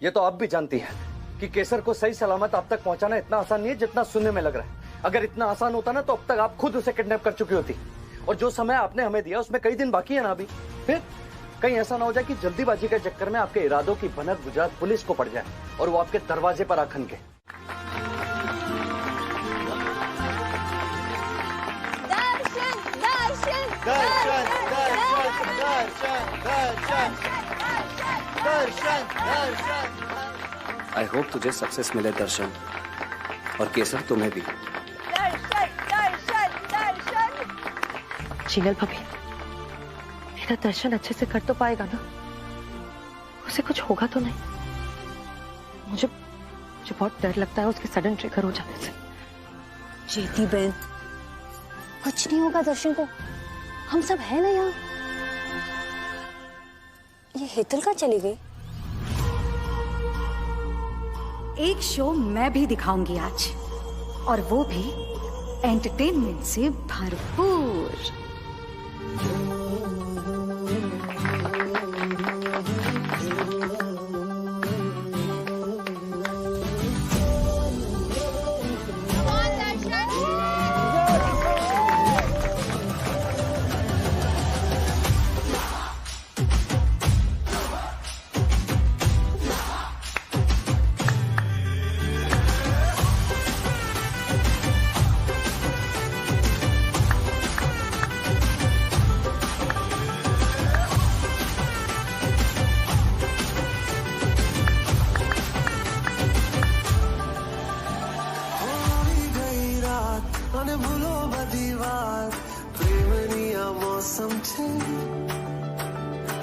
ये तो आप भी जानती है कि केसर को सही सलामत आप तक पहुंचाना इतना आसान नहीं है जितना सुनने में लग रहा है। अगर इतना आसान होता ना तो अब तक आप खुद उसे किडनैप कर चुकी होती। और जो समय आपने हमें दिया उसमें कई दिन बाकी है ना अभी। फिर कहीं ऐसा ना हो जाए कि जल्दीबाजी के चक्कर में आपके इरादों की भनक गुजरात पुलिस को पड़ जाए और वो आपके दरवाजे पर आखन के। आई होप तुझे सक्सेस मिले दर्शन, और केसर तुम्हें भी। शीनल भाभी, मेरा दर्शन अच्छे से कर तो पाएगा ना? उसे कुछ होगा तो नहीं? मुझे बहुत डर लगता है उसके सडन ट्रिगर हो जाने से। ज्योति बहन, कुछ नहीं होगा दर्शन को, हम सब है ना यहाँ। ये हेतल कहाँ चली गई? एक शो मैं भी दिखाऊंगी आज, और वो भी एंटरटेनमेंट से भरपूर।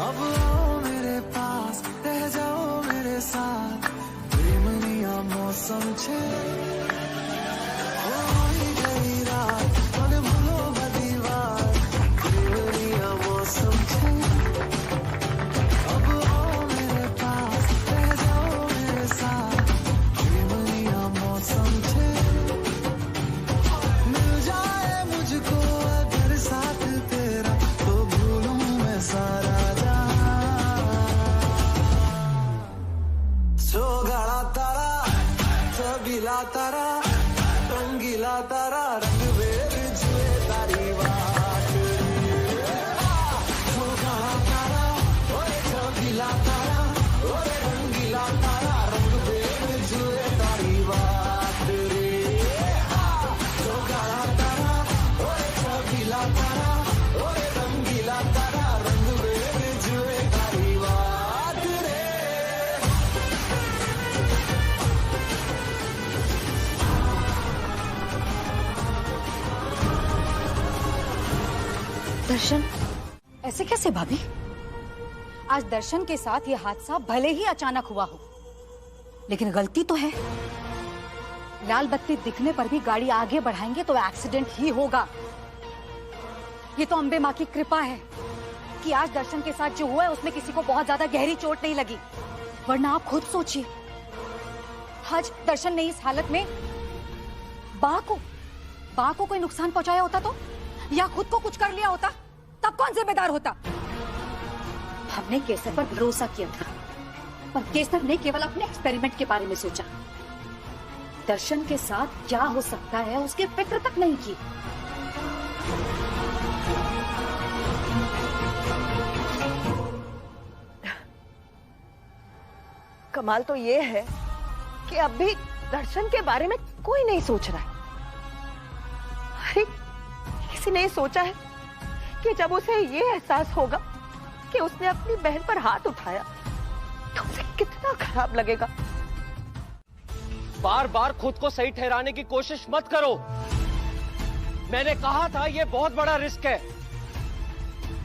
अब आओ मेरे पास, रह जाओ मेरे साथ, प्रेमनिया मौसम छे। होई गई रात, मन भूलो बदीवार, प्रेमनिया मौसम छे। अब आओ मेरे पास, रह जाओ मेरे साथ, प्रेमनिया मौसम छे। मिल जाए मुझको अगर साथ तेरा तो भूलूं मैं सारा सोगाड़ा तारा छबीला तारा रंगीला तारा रंग बेर जुए तारी बात सोगाड़ा तारा ओए छबीला तारा ओए रंगीला तारा रंग बेर जुए तारी बात रे सोगाड़ा तारा ओए छबीला तारा ओए रंगीला तारा रंग बेर जुए तारी बात रे। दर्शन, ऐसे कैसे भाभी? आज दर्शन के साथ ये हादसा भले ही अचानक हुआ हो, लेकिन गलती तो है। लाल बत्ती दिखने पर भी गाड़ी आगे बढ़ाएंगे तो एक्सीडेंट ही होगा। ये तो अम्बे माँ की कृपा है कि आज दर्शन के साथ जो हुआ है उसमें किसी को बहुत ज्यादा गहरी चोट नहीं लगी, वरना आप खुद सोचिए आज दर्शन ने इस हालत में बा को कोई नुकसान पहुंचाया होता तो, या खुद को कुछ कर लिया होता, तब कौन जिम्मेदार होता? हमने केसर पर भरोसा किया था, पर केसर ने केवल अपने एक्सपेरिमेंट के बारे में सोचा। दर्शन के साथ क्या हो सकता है उसकी फिक्र तक नहीं की। कमाल तो ये है कि अब भी दर्शन के बारे में कोई नहीं सोच रहा है। अरे किसी ने सोचा है कि जब उसे ये एहसास होगा कि उसने अपनी बहन पर हाथ उठाया तो उसे कितना खराब लगेगा। बार बार खुद को सही ठहराने की कोशिश मत करो। मैंने कहा था ये बहुत बड़ा रिस्क है,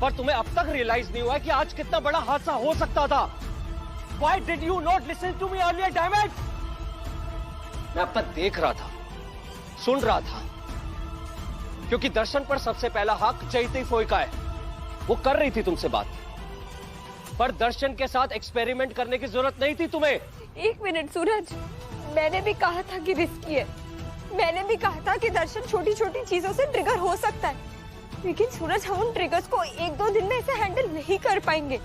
पर तुम्हें अब तक रियलाइज नहीं हुआ कि आज कितना बड़ा हादसा हो सकता था। Why did you not listen to me earlier, damn it? मैं अब तक देख रहा था, सुन रहा था, क्योंकि दर्शन पर सबसे पहला हक जयती फोई का है। वो कर रही थी तुमसे बात, पर दर्शन के साथ एक्सपेरिमेंट करने की जरूरत नहीं थी तुम्हें। एक मिनट सूरज, मैंने भी कहा था कि रिस्की है। मैंने भी कहा था कि दर्शन छोटी छोटी चीजों से ट्रिगर हो सकता है, लेकिन सूरज हम उन ट्रिगर्स को 1-2 दिन में ऐसे हैंडल नहीं कर पाएंगे।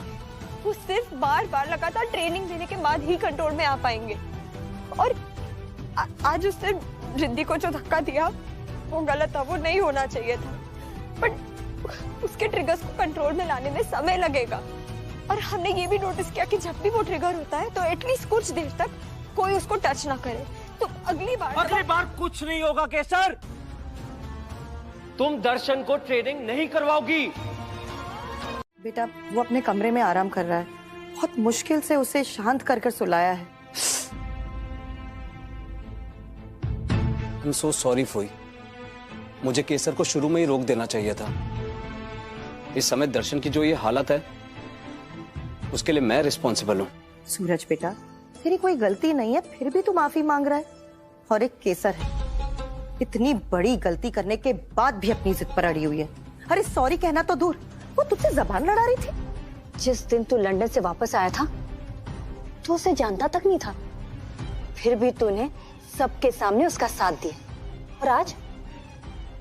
वो सिर्फ बार बार लगातार ट्रेनिंग देने के बाद ही कंट्रोल में आ पाएंगे। और आज उसने रिद्धि को जो धक्का दिया वो गलत था, वो नहीं होना चाहिए था, बट उसके ट्रिगर्स को कंट्रोल में लाने में समय लगेगा। और हमने ये भी नोटिस किया कि जब भी वो ट्रिगर होता है तो एटलीस्ट कुछ देर तक कोई उसको टच ना करे। तो अगली बार कुछ नहीं होगा केसर। तुम दर्शन को ट्रेनिंग नहीं करवाओगी। बेटा वो अपने कमरे में आराम कर रहा है, बहुत मुश्किल से उसे शांत कर कर सुलाया है। I'm so sorry फोई, मुझे केसर को शुरू में ही रोक देना चाहिए था। इस समय दर्शन की जो ये हालत है उसके लिए मैं रिस्पॉन्सिबल हूँ। सूरज बेटा तेरी कोई गलती नहीं है, फिर भी तू माफी मांग रहा है। और एक केसर है, इतनी बड़ी गलती करने के बाद भी अपनी जिद पर अड़ी हुई है। अरे सॉरी कहना तो दूर, वो तुझसे जबान लड़ा रही थी। जिस दिन तू लंदन से वापस आया था तो उसे जानता तक नहीं था, फिर भी तूने सबके सामने उसका साथ दिया। और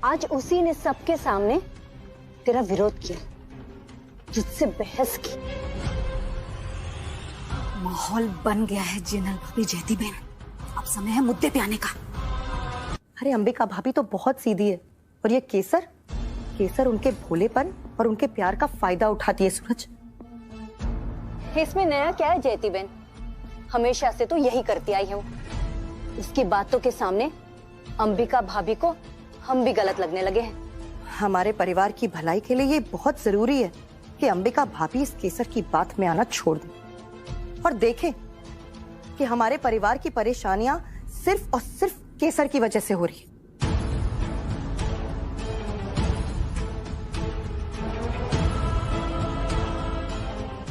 आज उसी ने सबके सामने तेरा विरोध किया, तुझसे बहस की। माहौल बन गया है जिनल भाभी जयती बहन, अब समय है मुद्दे पे आने का। अरे अंबिका भाभी तो बहुत सीधी है, और ये केसर उनके भोलेपन और उनके प्यार का फायदा उठाती है। सूरज इसमें नया क्या है जयती बहन, हमेशा से तो यही करती आई हूँ। उसकी बातों के सामने अंबिका भाभी को हम भी गलत लगने लगे हैं। हमारे परिवार की भलाई के लिए ये बहुत जरूरी है कि अंबिका भाभी इस केसर की बात में आना छोड़ दे और देखे कि हमारे परिवार की परेशानियां सिर्फ और सिर्फ केसर की वजह से हो रही है।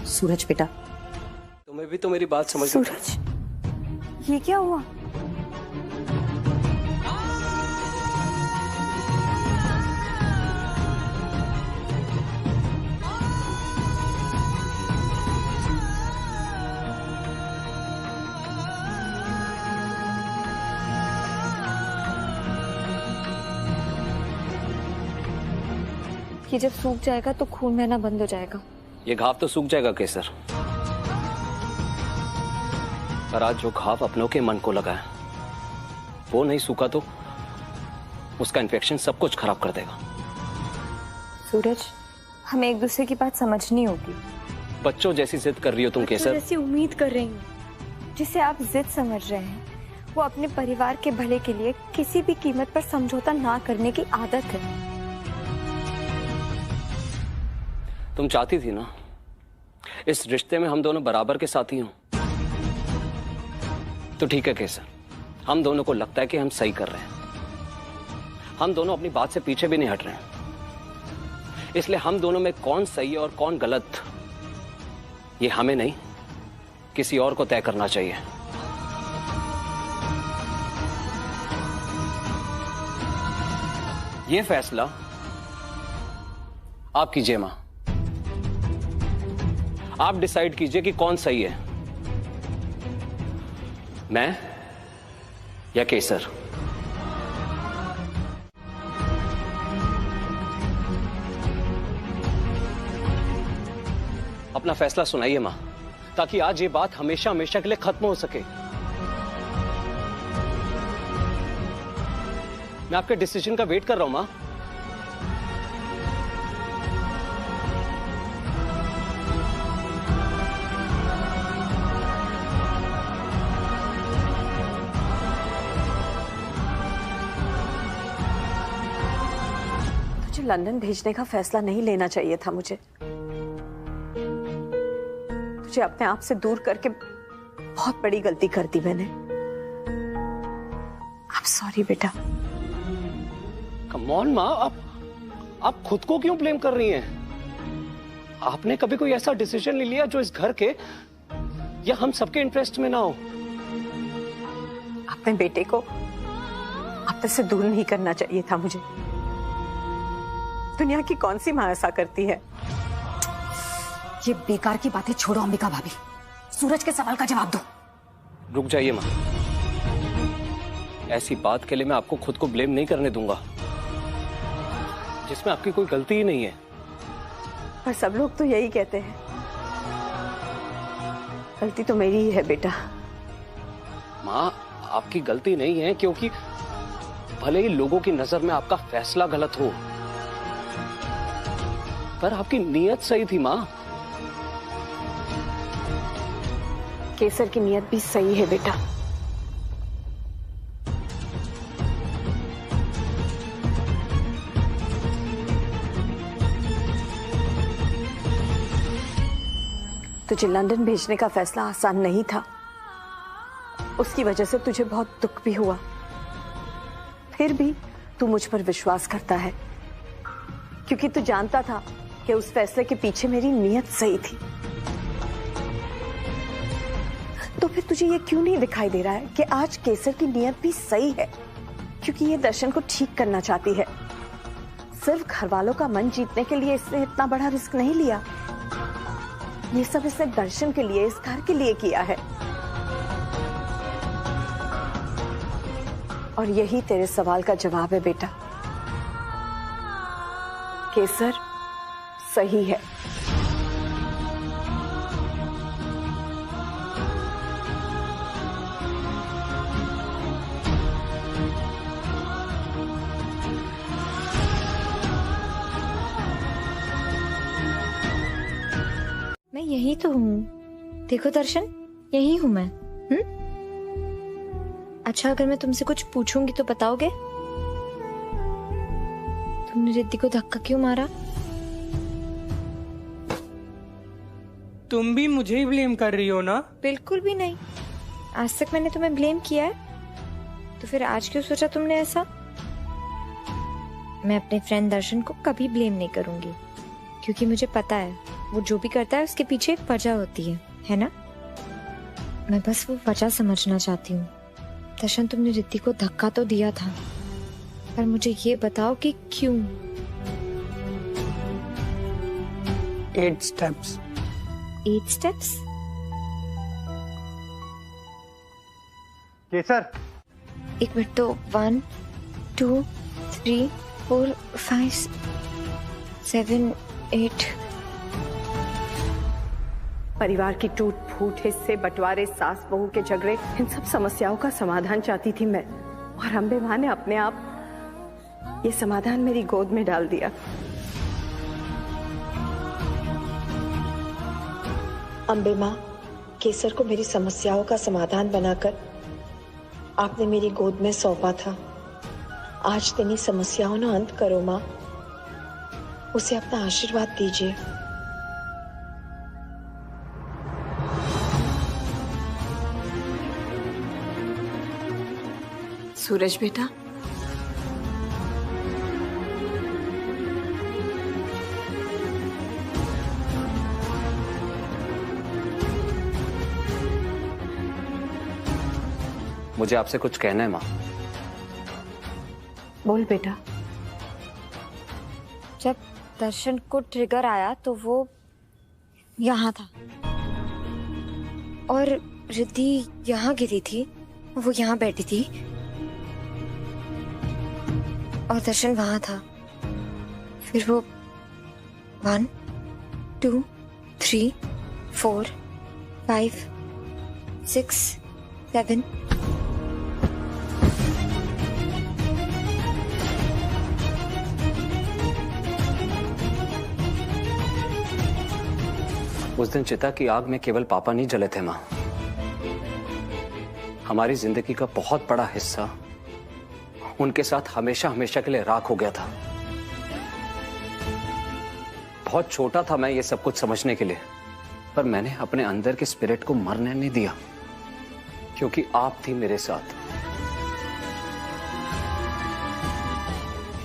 सूरज बेटा तुम्हें भी तो मेरी बात समझ। सूरज ये क्या हुआ? ये जब सूख जाएगा तो खून बहना बंद हो जाएगा। ये घाव तो सूख जाएगा केसर, पर आज जो घाव अपनों के मन को लगा है वो नहीं सूखा तो उसका इन्फेक्शन सब कुछ खराब कर देगा। सूरज हमें एक दूसरे की बात समझनी होगी। बच्चों जैसी जिद कर रही हो तुम केसर। जैसी उम्मीद कर रही हूँ, जिसे आप जिद समझ रहे हैं वो अपने परिवार के भले के लिए किसी भी कीमत पर समझौता ना करने की आदत है। तुम चाहती थी ना इस रिश्ते में हम दोनों बराबर के साथी हों, तो ठीक है केसर, हम दोनों को लगता है कि हम सही कर रहे हैं। हम दोनों अपनी बात से पीछे भी नहीं हट रहे हैं, इसलिए हम दोनों में कौन सही है और कौन गलत ये हमें नहीं किसी और को तय करना चाहिए। ये फैसला आप कीजिए मां, आप डिसाइड कीजिए कि कौन सही है, मैं या केसर? अपना फैसला सुनाइए मां, ताकि आज ये बात हमेशा हमेशा के लिए खत्म हो सके। मैं आपके डिसीजन का वेट कर रहा हूं मां। तुझे लंदन भेजने का फैसला नहीं लेना चाहिए था मुझे। तुझे अपने आप से दूर करके बहुत बड़ी गलती कर दी मैंने। I'm sorry बेटा। कम ऑन मां, आप खुद को क्यों ब्लेम कर रही हैं? आपने कभी कोई ऐसा डिसीजन नहीं लिया जो इस घर के या हम सबके इंटरेस्ट में ना हो? अपने बेटे को अपने से दूर नहीं करना चाहिए था मुझे। दुनिया की कौन सी मां ऐसा करती है? ये बेकार की बातें छोड़ो अंबिका भाभी, सूरज के सवाल का जवाब दो। रुक जाइए मां, ऐसी बात के लिए मैं आपको खुद को ब्लेम नहीं करने दूंगा जिसमें आपकी कोई गलती ही नहीं है। पर सब लोग तो यही कहते हैं। गलती तो मेरी ही है बेटा। मां, आपकी गलती नहीं है, क्योंकि भले ही लोगों की नजर में आपका फैसला गलत हो, पर आपकी नीयत सही थी मां। केसर की नीयत भी सही है बेटा। तुझे लंदन भेजने का फैसला आसान नहीं था। उसकी वजह से तुझे बहुत दुख भी हुआ। फिर भी तू मुझ पर विश्वास करता है, क्योंकि तू जानता था कि उस फैसले के पीछे मेरी नीयत सही थी। तो फिर तुझे ये क्यों नहीं दिखाई दे रहा है कि आज केसर की नीयत भी सही है, क्योंकि ये दर्शन को ठीक करना चाहती है। सिर्फ घर वालों का मन जीतने के लिए इसने इतना बड़ा रिस्क नहीं लिया। ये सब इसने दर्शन के लिए, इस घर के लिए किया है। और यही तेरे सवाल का जवाब है बेटा। केसर सही है। मैं यही तो हूँ। देखो दर्शन, यही हूँ मैं। अच्छा, अगर मैं तुमसे कुछ पूछूंगी तो बताओगे? तुमने रिद्धि को धक्का क्यों मारा? तुम भी मुझे ही ब्लेम कर रही हो ना? बिल्कुल भी नहीं। आज तक मैंने तुम्हें ब्लेम किया है, तो फिर आज क्यों सोचा तुमने ऐसा? मैं अपने फ्रेंड दर्शन को कभी ब्लेम नहीं करूंगी, क्योंकि मुझे पता है वो जो भी करता है उसके पीछे एक वजह होती है ना? मैं बस वो वजह समझना चाहती हूँ। दर्शन, तुमने रिद्धि को धक्का तो दिया था, पर मुझे ये बताओ कि क्यों? 8 स्टेप्स। 8 स्टेप्स? केसर, एक मिनट तो 1 2 3 4 5 7 8। परिवार की टूट फूट, हिस्से बंटवारे, सास बहू के झगड़े, इन सब समस्याओं का समाधान चाहती थी मैं। और अम्बे माँ ने अपने आप ये समाधान मेरी गोद में डाल दिया। अम्बे माँ, केसर को मेरी समस्याओं का समाधान बनाकर आपने मेरी गोद में सौंपा था। आज तेरी समस्याओं ना अंत करो माँ, उसे अपना आशीर्वाद दीजिए। सूरज बेटा, मुझे आपसे कुछ कहना है माँ। बोल बेटा। जब दर्शन को ट्रिगर आया तो वो यहाँ था और रिद्धि यहाँ गिरी थी, वो यहाँ बैठी थी। और दर्शन वहां था। फिर वो 1 2 3 4 5 6 7 उस दिन चिता की आग में केवल पापा नहीं जले थे माँ, हमारी जिंदगी का बहुत बड़ा हिस्सा उनके साथ हमेशा हमेशा के लिए राख हो गया था। बहुत छोटा था मैं ये सब कुछ समझने के लिए, पर मैंने अपने अंदर के स्पिरिट को मरने नहीं दिया, क्योंकि आप थी मेरे साथ।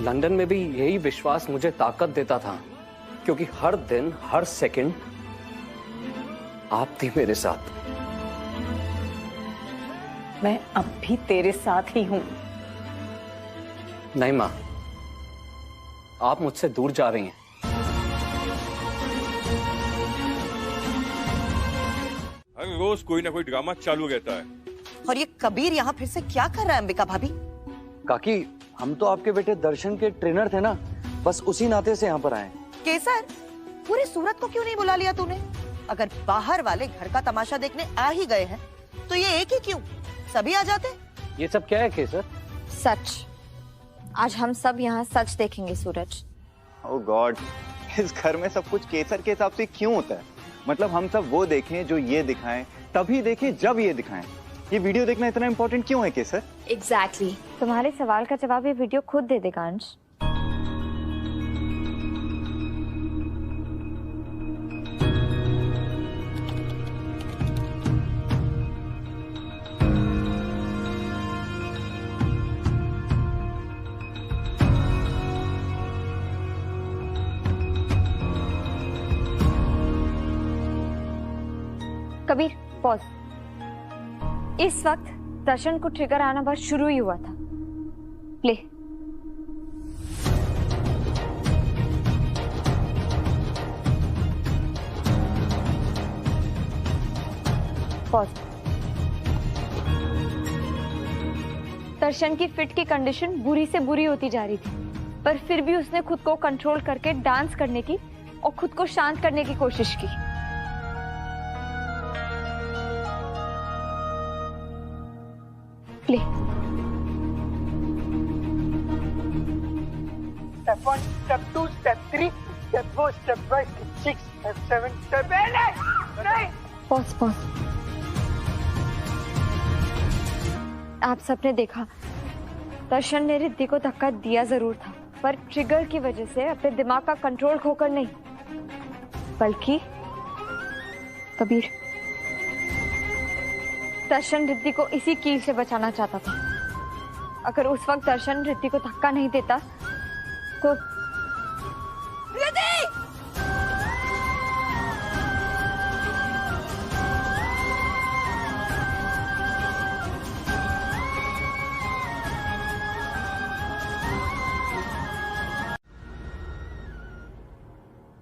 लंदन में भी यही विश्वास मुझे ताकत देता था, क्योंकि हर दिन हर सेकंड आप थी मेरे साथ। मैं अब भी तेरे साथ ही हूं। नहीं मां, आप मुझसे दूर जा रही हैं। हर रोज कोई ना कोई ड्रामा चालू रहता है। और ये कबीर यहाँ फिर से क्या कर रहा है अंबिका भाभी? काकी, हम तो आपके बेटे दर्शन के ट्रेनर थे ना, बस उसी नाते से यहाँ पर आए। केसर, पूरे सूरत को क्यों नहीं बुला लिया तूने? अगर बाहर वाले घर का तमाशा देखने आ ही गए हैं तो ये एक ही क्यों, सभी आ जाते। ये सब क्या है केसर? सच। आज हम सब यहाँ सच देखेंगे सूरज। ओह गॉड, इस घर में सब कुछ केसर के हिसाब से क्यों होता है? मतलब हम सब वो देखें जो ये दिखाएं, तभी देखें जब ये दिखाएं। ये वीडियो देखना इतना इम्पोर्टेंट क्यों है केसर? एग्जैक्टली। तुम्हारे सवाल का जवाब ये वीडियो खुद दे देगा अंश। कबीर पॉज। इस वक्त दर्शन को ट्रिगर आना बस शुरू ही हुआ था। प्ले। पॉज। दर्शन की फिट की कंडीशन बुरी से बुरी होती जा रही थी, पर फिर भी उसने खुद को कंट्रोल करके डांस करने की और खुद को शांत करने की कोशिश की। Play. Step 1, step 2, step 3, step 4, step 5, step 6, step 7, step 8, 9. Pause, pause. आप सबने देखा, दर्शन ने रिद्धि को धक्का दिया जरूर था, पर ट्रिगर की वजह से अपने दिमाग का कंट्रोल खोकर नहीं, बल्कि कबीर, दर्शन रिद्धि को इसी कील से बचाना चाहता था। अगर उस वक्त दर्शन रिद्धि को धक्का नहीं देता तो रिद्धि!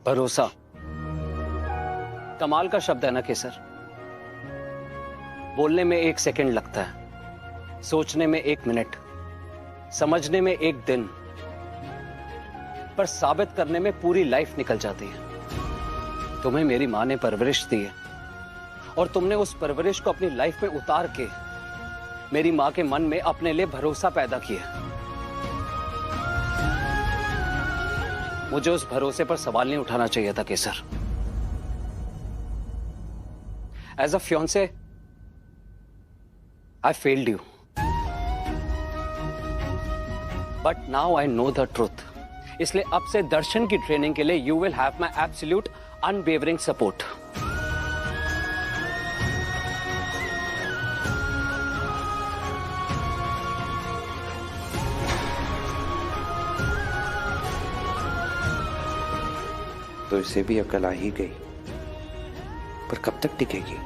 भरोसा कमाल का शब्द है ना केसर। बोलने में 1 सेकंड लगता है, सोचने में 1 मिनट, समझने में 1 दिन, पर साबित करने में पूरी लाइफ निकल जाती है। तुम्हें मेरी माँ ने परवरिश दी है और तुमने उस परवरिश को अपनी लाइफ में उतार के मेरी माँ के मन में अपने लिए भरोसा पैदा किया। मुझे उस भरोसे पर सवाल नहीं उठाना चाहिए था Kesar. As a fiancee I failed you. But now I know the truth. इसलिए अब से दर्शन की ट्रेनिंग के लिए you will have my absolute unwavering support. तो इसे भी अकल आ ही गई, पर कब तक टिकेगी?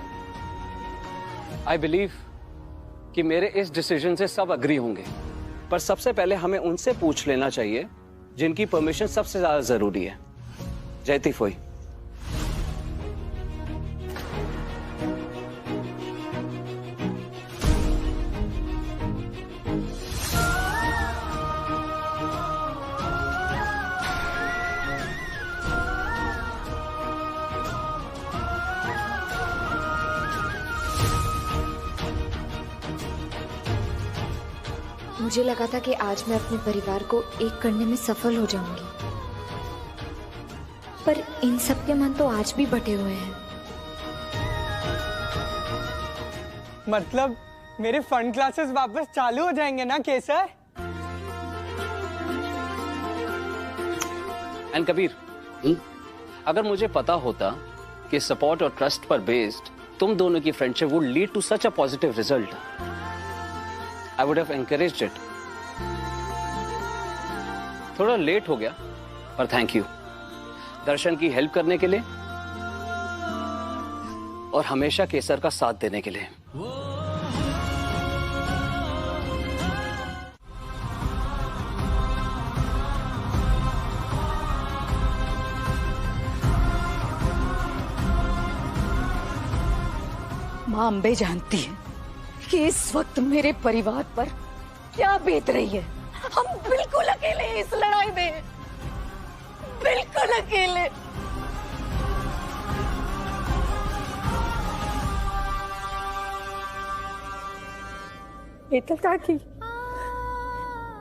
I believe कि मेरे इस डिसीजन से सब अग्री होंगे, पर सबसे पहले हमें उनसे पूछ लेना चाहिए जिनकी परमिशन सबसे ज्यादा जरूरी है। जयती फोई। मुझे लगा था कि आज मैं अपने परिवार को एक करने में सफल हो जाऊंगी, पर इन सब के मन तो आज भी बटे हुए हैं। मतलब मेरे फन क्लासेस वापस चालू हो जाएंगे ना केसर? एंड कबीर, अगर मुझे पता होता कि सपोर्ट और ट्रस्ट पर बेस्ड तुम दोनों की friendship would lead to such a positive result, I would have encouraged it. थोड़ा लेट हो गया, पर थैंक यू दर्शन की हेल्प करने के लिए और हमेशा केसर का साथ देने के लिए। माँ अम्बे जानती है कि इस वक्त मेरे परिवार पर क्या बीत रही है। हम बिल्कुल अकेले हैं इस लड़ाई में, बिल्कुल अकेले। हेतल काकी,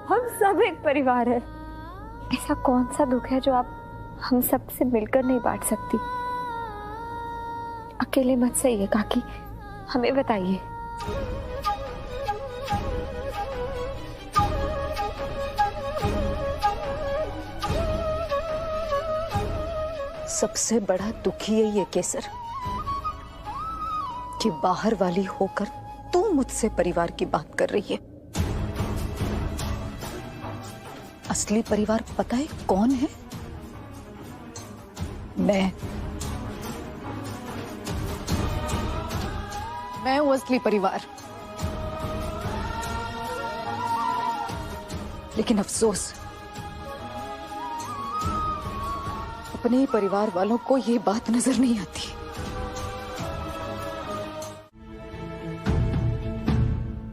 हम सब एक परिवार है। ऐसा कौन सा दुख है जो आप हम सब से मिलकर नहीं बांट सकती? अकेले मत सही है काकी, हमें बताइए। सबसे बड़ा दुखी है ये केसर कि बाहर वाली होकर तू मुझसे परिवार की बात कर रही है। असली परिवार पता है कौन है? मैं हूं असली परिवार। लेकिन अफसोस, अपने ही परिवार वालों को ये बात नजर नहीं आती।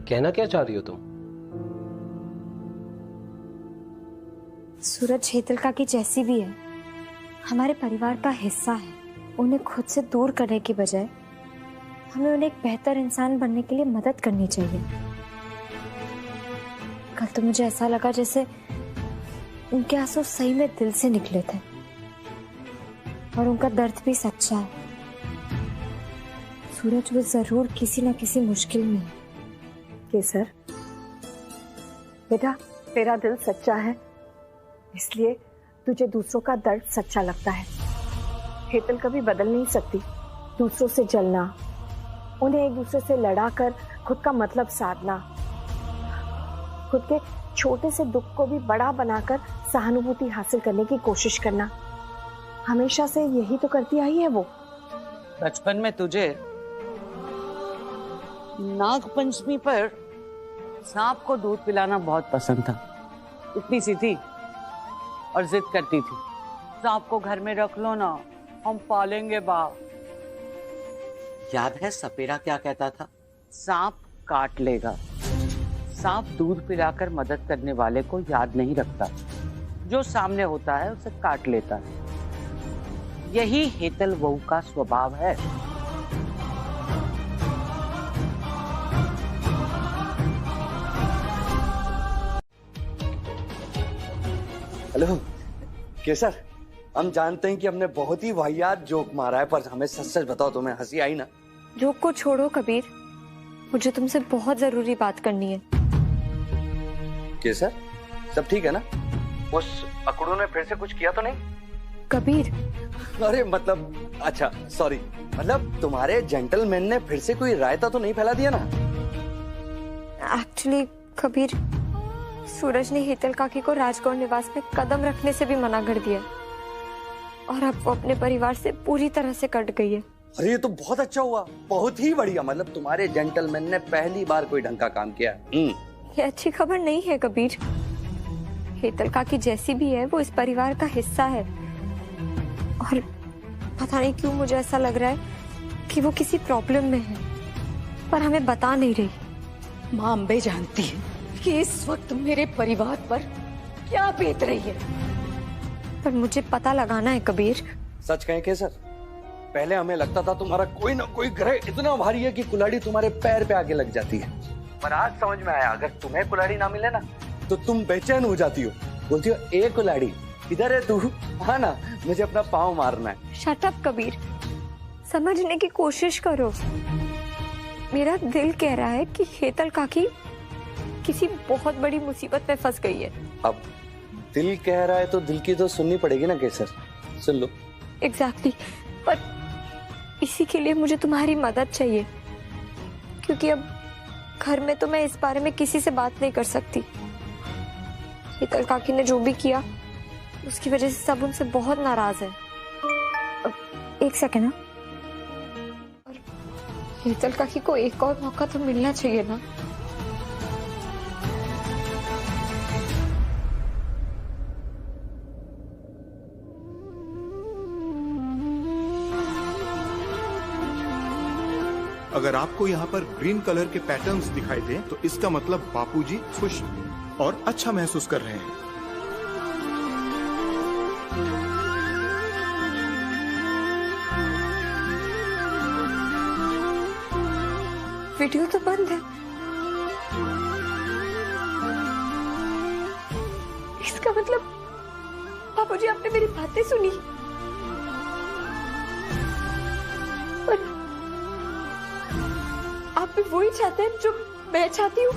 कहना क्या चाह रही हो तुम? सूरज हेतल काकी जैसी भी है, हमारे परिवार का हिस्सा है। उन्हें खुद से दूर करने की बजाय हमें उन्हें एक बेहतर इंसान बनने के लिए मदद करनी चाहिए। कल तो मुझे ऐसा लगा जैसे उनके आंसू सही में दिल से निकले थे और उनका दर्द भी सच्चा है। सूरज, वो जरूर किसी न किसी मुश्किल में है। केसर बेटा, तेरा दिल सच्चा है, इसलिए तुझे दूसरों का दर्द सच्चा लगता है। हेतल कभी बदल नहीं सकती। दूसरों से जलना, उन्हें एक दूसरे से लड़ा कर खुद का मतलब साधना, खुद के छोटे से दुख को भी बड़ा बनाकर सहानुभूति हासिल करने की कोशिश करना, हमेशा से यही तो करती आई है वो। बचपन में तुझे नाग पंचमी पर सांप को दूध पिलाना बहुत पसंद था। इतनी सी थी और जिद करती थी, सांप को घर में रख लो ना, हम पालेंगे बा। याद है सपेरा क्या कहता था? सांप काट लेगा। सांप दूध पिलाकर मदद करने वाले को याद नहीं रखता, जो सामने होता है उसे काट लेता है। यही हेतल वहू का स्वभाव है। हेलो केसर, हम जानते हैं कि हमने बहुत ही वाहियात जोक मारा है, पर हमें सच सच बताओ, तुम्हें हंसी आई ना? जोक को छोड़ो कबीर, मुझे तुमसे बहुत जरूरी बात करनी है। केसर, सब ठीक है ना? उस अकड़ू ने फिर से कुछ किया तो नहीं? कबीर, अरे मतलब, अच्छा सॉरी, मतलब तुम्हारे जेंटलमैन ने फिर से कोई रायता तो नहीं फैला दिया ना? एक्चुअली कबीर, सूरज ने हेतल काकी को राजगौर निवास में कदम रखने से भी मना कर दिया और अब वो अपने परिवार से पूरी तरह से कट गई है। अरे ये तो बहुत अच्छा हुआ, बहुत ही बढ़िया। मतलब तुम्हारे जेंटलमैन ने पहली बार कोई ढंग का काम किया। ये अच्छी खबर नहीं है कबीर। हेतल काकी जैसी भी है वो इस परिवार का हिस्सा है और पता नहीं क्यों मुझे ऐसा लग रहा है कि वो किसी प्रॉब्लम में है, पर हमें बता नहीं रही। माँ अम्बे जानती है कि इस वक्त मेरे परिवार पर क्या बीत रही है, पर मुझे पता लगाना है कबीर। सच कहें केसर, पहले हमें लगता था तुम्हारा कोई ना कोई ग्रह इतना भारी है कि कुल्हाड़ी तुम्हारे पैर पे आके लग जाती है, पर आज समझ में आया, अगर तुम्हें कुल्हाड़ी ना मिले ना तो तुम बेचैन हो जाती हो, बोलती हो ए कुल्हाड़ी इधर है तू, हाँ ना, मुझे अपना पाँव मारना है। शट अप कबीर, समझने की कोशिश करो। मेरा दिल कह रहा है कि हेतल काकी किसी बहुत बड़ी मुसीबत में फंस गई है। अब दिल कह रहा है तो दिल की तो सुननी पड़ेगी ना केसर, सुन लो। एग्जैक्टली, पर इसी के लिए मुझे तुम्हारी मदद चाहिए, क्योंकि अब घर में तो मैं इस बारे में किसी से बात नहीं कर सकती। हेतल काकी ने जो भी किया उसकी वजह से सब उनसे बहुत नाराज है। एक सेकेंड ना, हेतल काकी को एक और मौका तो मिलना चाहिए ना। अगर आपको यहाँ पर ग्रीन कलर के पैटर्न्स दिखाई दें तो इसका मतलब बापूजी खुश और अच्छा महसूस कर रहे हैं। वीडियो तो बंद है, इसका मतलब बापूजी आपने मेरी बातें सुनी, पर आप भी वही चाहते हैं जो मैं चाहती हूँ।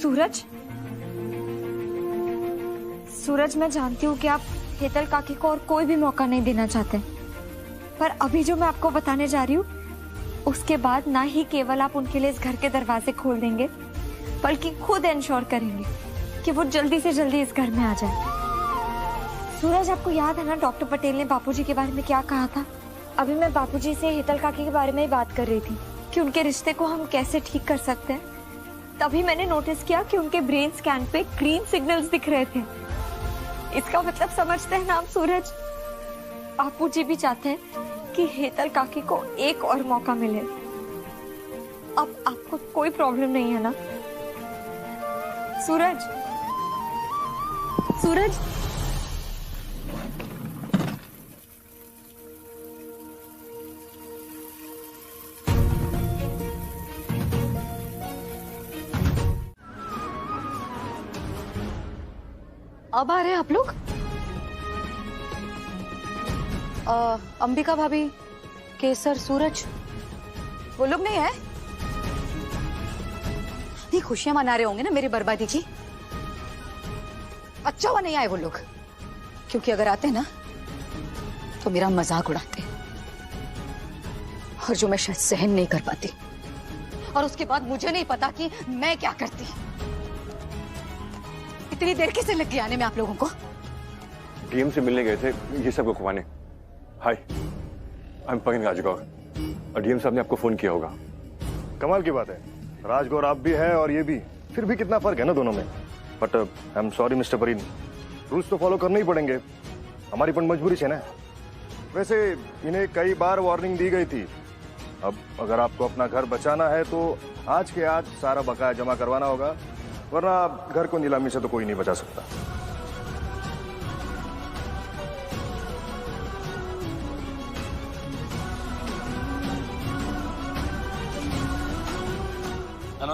सूरज, सूरज, मैं जानती हूँ कि आप हेतल काकी को और कोई भी मौका नहीं देना चाहते, पर अभी जो मैं आपको बताने जा रही हूँ उसके बाद ना ही केवल आप उनके लिए इस घर के दरवाजे खोल देंगे, बल्कि खुद इंश्योर करेंगे कि वो जल्दी से जल्दी इस घर में आ जाए। सूरज, आपको याद है ना डॉक्टर पटेल ने बापूजी के बारे में क्या कहा था? अभी मैं बापूजी से हेतल काकी के बारे में ही बात कर रही थी कि उनके रिश्ते को हम कैसे ठीक कर सकते हैं। तभी मैंने नोटिस किया कि उनके ब्रेन स्कैन पे ग्रीन सिग्नल्स दिख रहे थे। इसका मतलब समझते हैं ना आप सूरज, बापूजी भी चाहते हैं कि हेतल काकी को एक और मौका मिले। अब आपको कोई प्रॉब्लम नहीं है ना सूरज? सूरज, अब आ रहे हैं आप लोग? अंबिका भाभी, केसर, सूरज, वो लोग नहीं है? ये खुशियां मना रहे होंगे ना मेरी बर्बादी की। अच्छा हुआ नहीं आए वो लोग, क्योंकि अगर आते ना तो मेरा मजाक उड़ाते, और जो मैं शायद सहन नहीं कर पाती, और उसके बाद मुझे नहीं पता कि मैं क्या करती। इतनी देर कैसे लग गई आने में आप लोगों को? डीएम से मिलने गए थे ये सबको खुआने। हाय, आई एम पगिन राजगौर, और डीएम साहब ने आपको फोन किया होगा। कमाल की बात है, राजगौर आप भी है और ये भी, फिर भी कितना फर्क है ना दोनों में। But I am sorry mister Pareen, rules तो फॉलो करने ही पड़ेंगे, हमारी पण मजबूरी है ना। वैसे इन्हें कई बार वार्निंग दी गई थी। अब अगर आपको अपना घर बचाना है तो आज के आज सारा बकाया जमा करवाना होगा, वरना घर को नीलामी से तो कोई नहीं बचा सकता।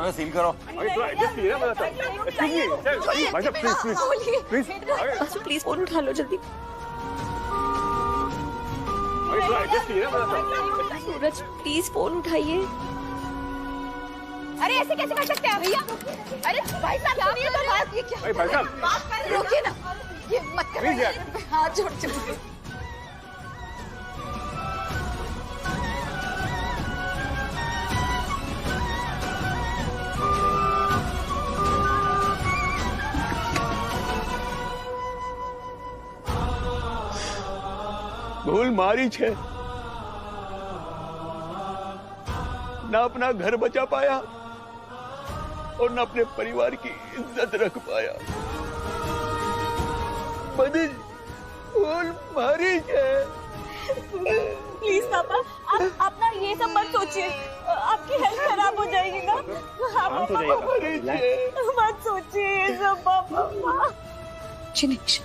सील करो। प्लीज फोन उठा लो जल्दी। सूरज, प्लीज फोन उठाइए। अरे ऐसे कैसे कर सकते हैं भैया? अरे भाई साहब सुनिए तो बात, ये क्या? भाई साहब बात कर, रोकिए ना, ये मत करो, हाथ जोड़ चलो। भूल मारी छे, ना अपना घर बचा पाया और ना अपने परिवार की इज्जत रख पाया। बदी भूल मारी छे। प्लीज पापा, आप ना ये सब मत सोचिए, आपकी हेल्थ खराब हो जाएगी ना। आप मत सोचिए ये सब पापा। जिनेश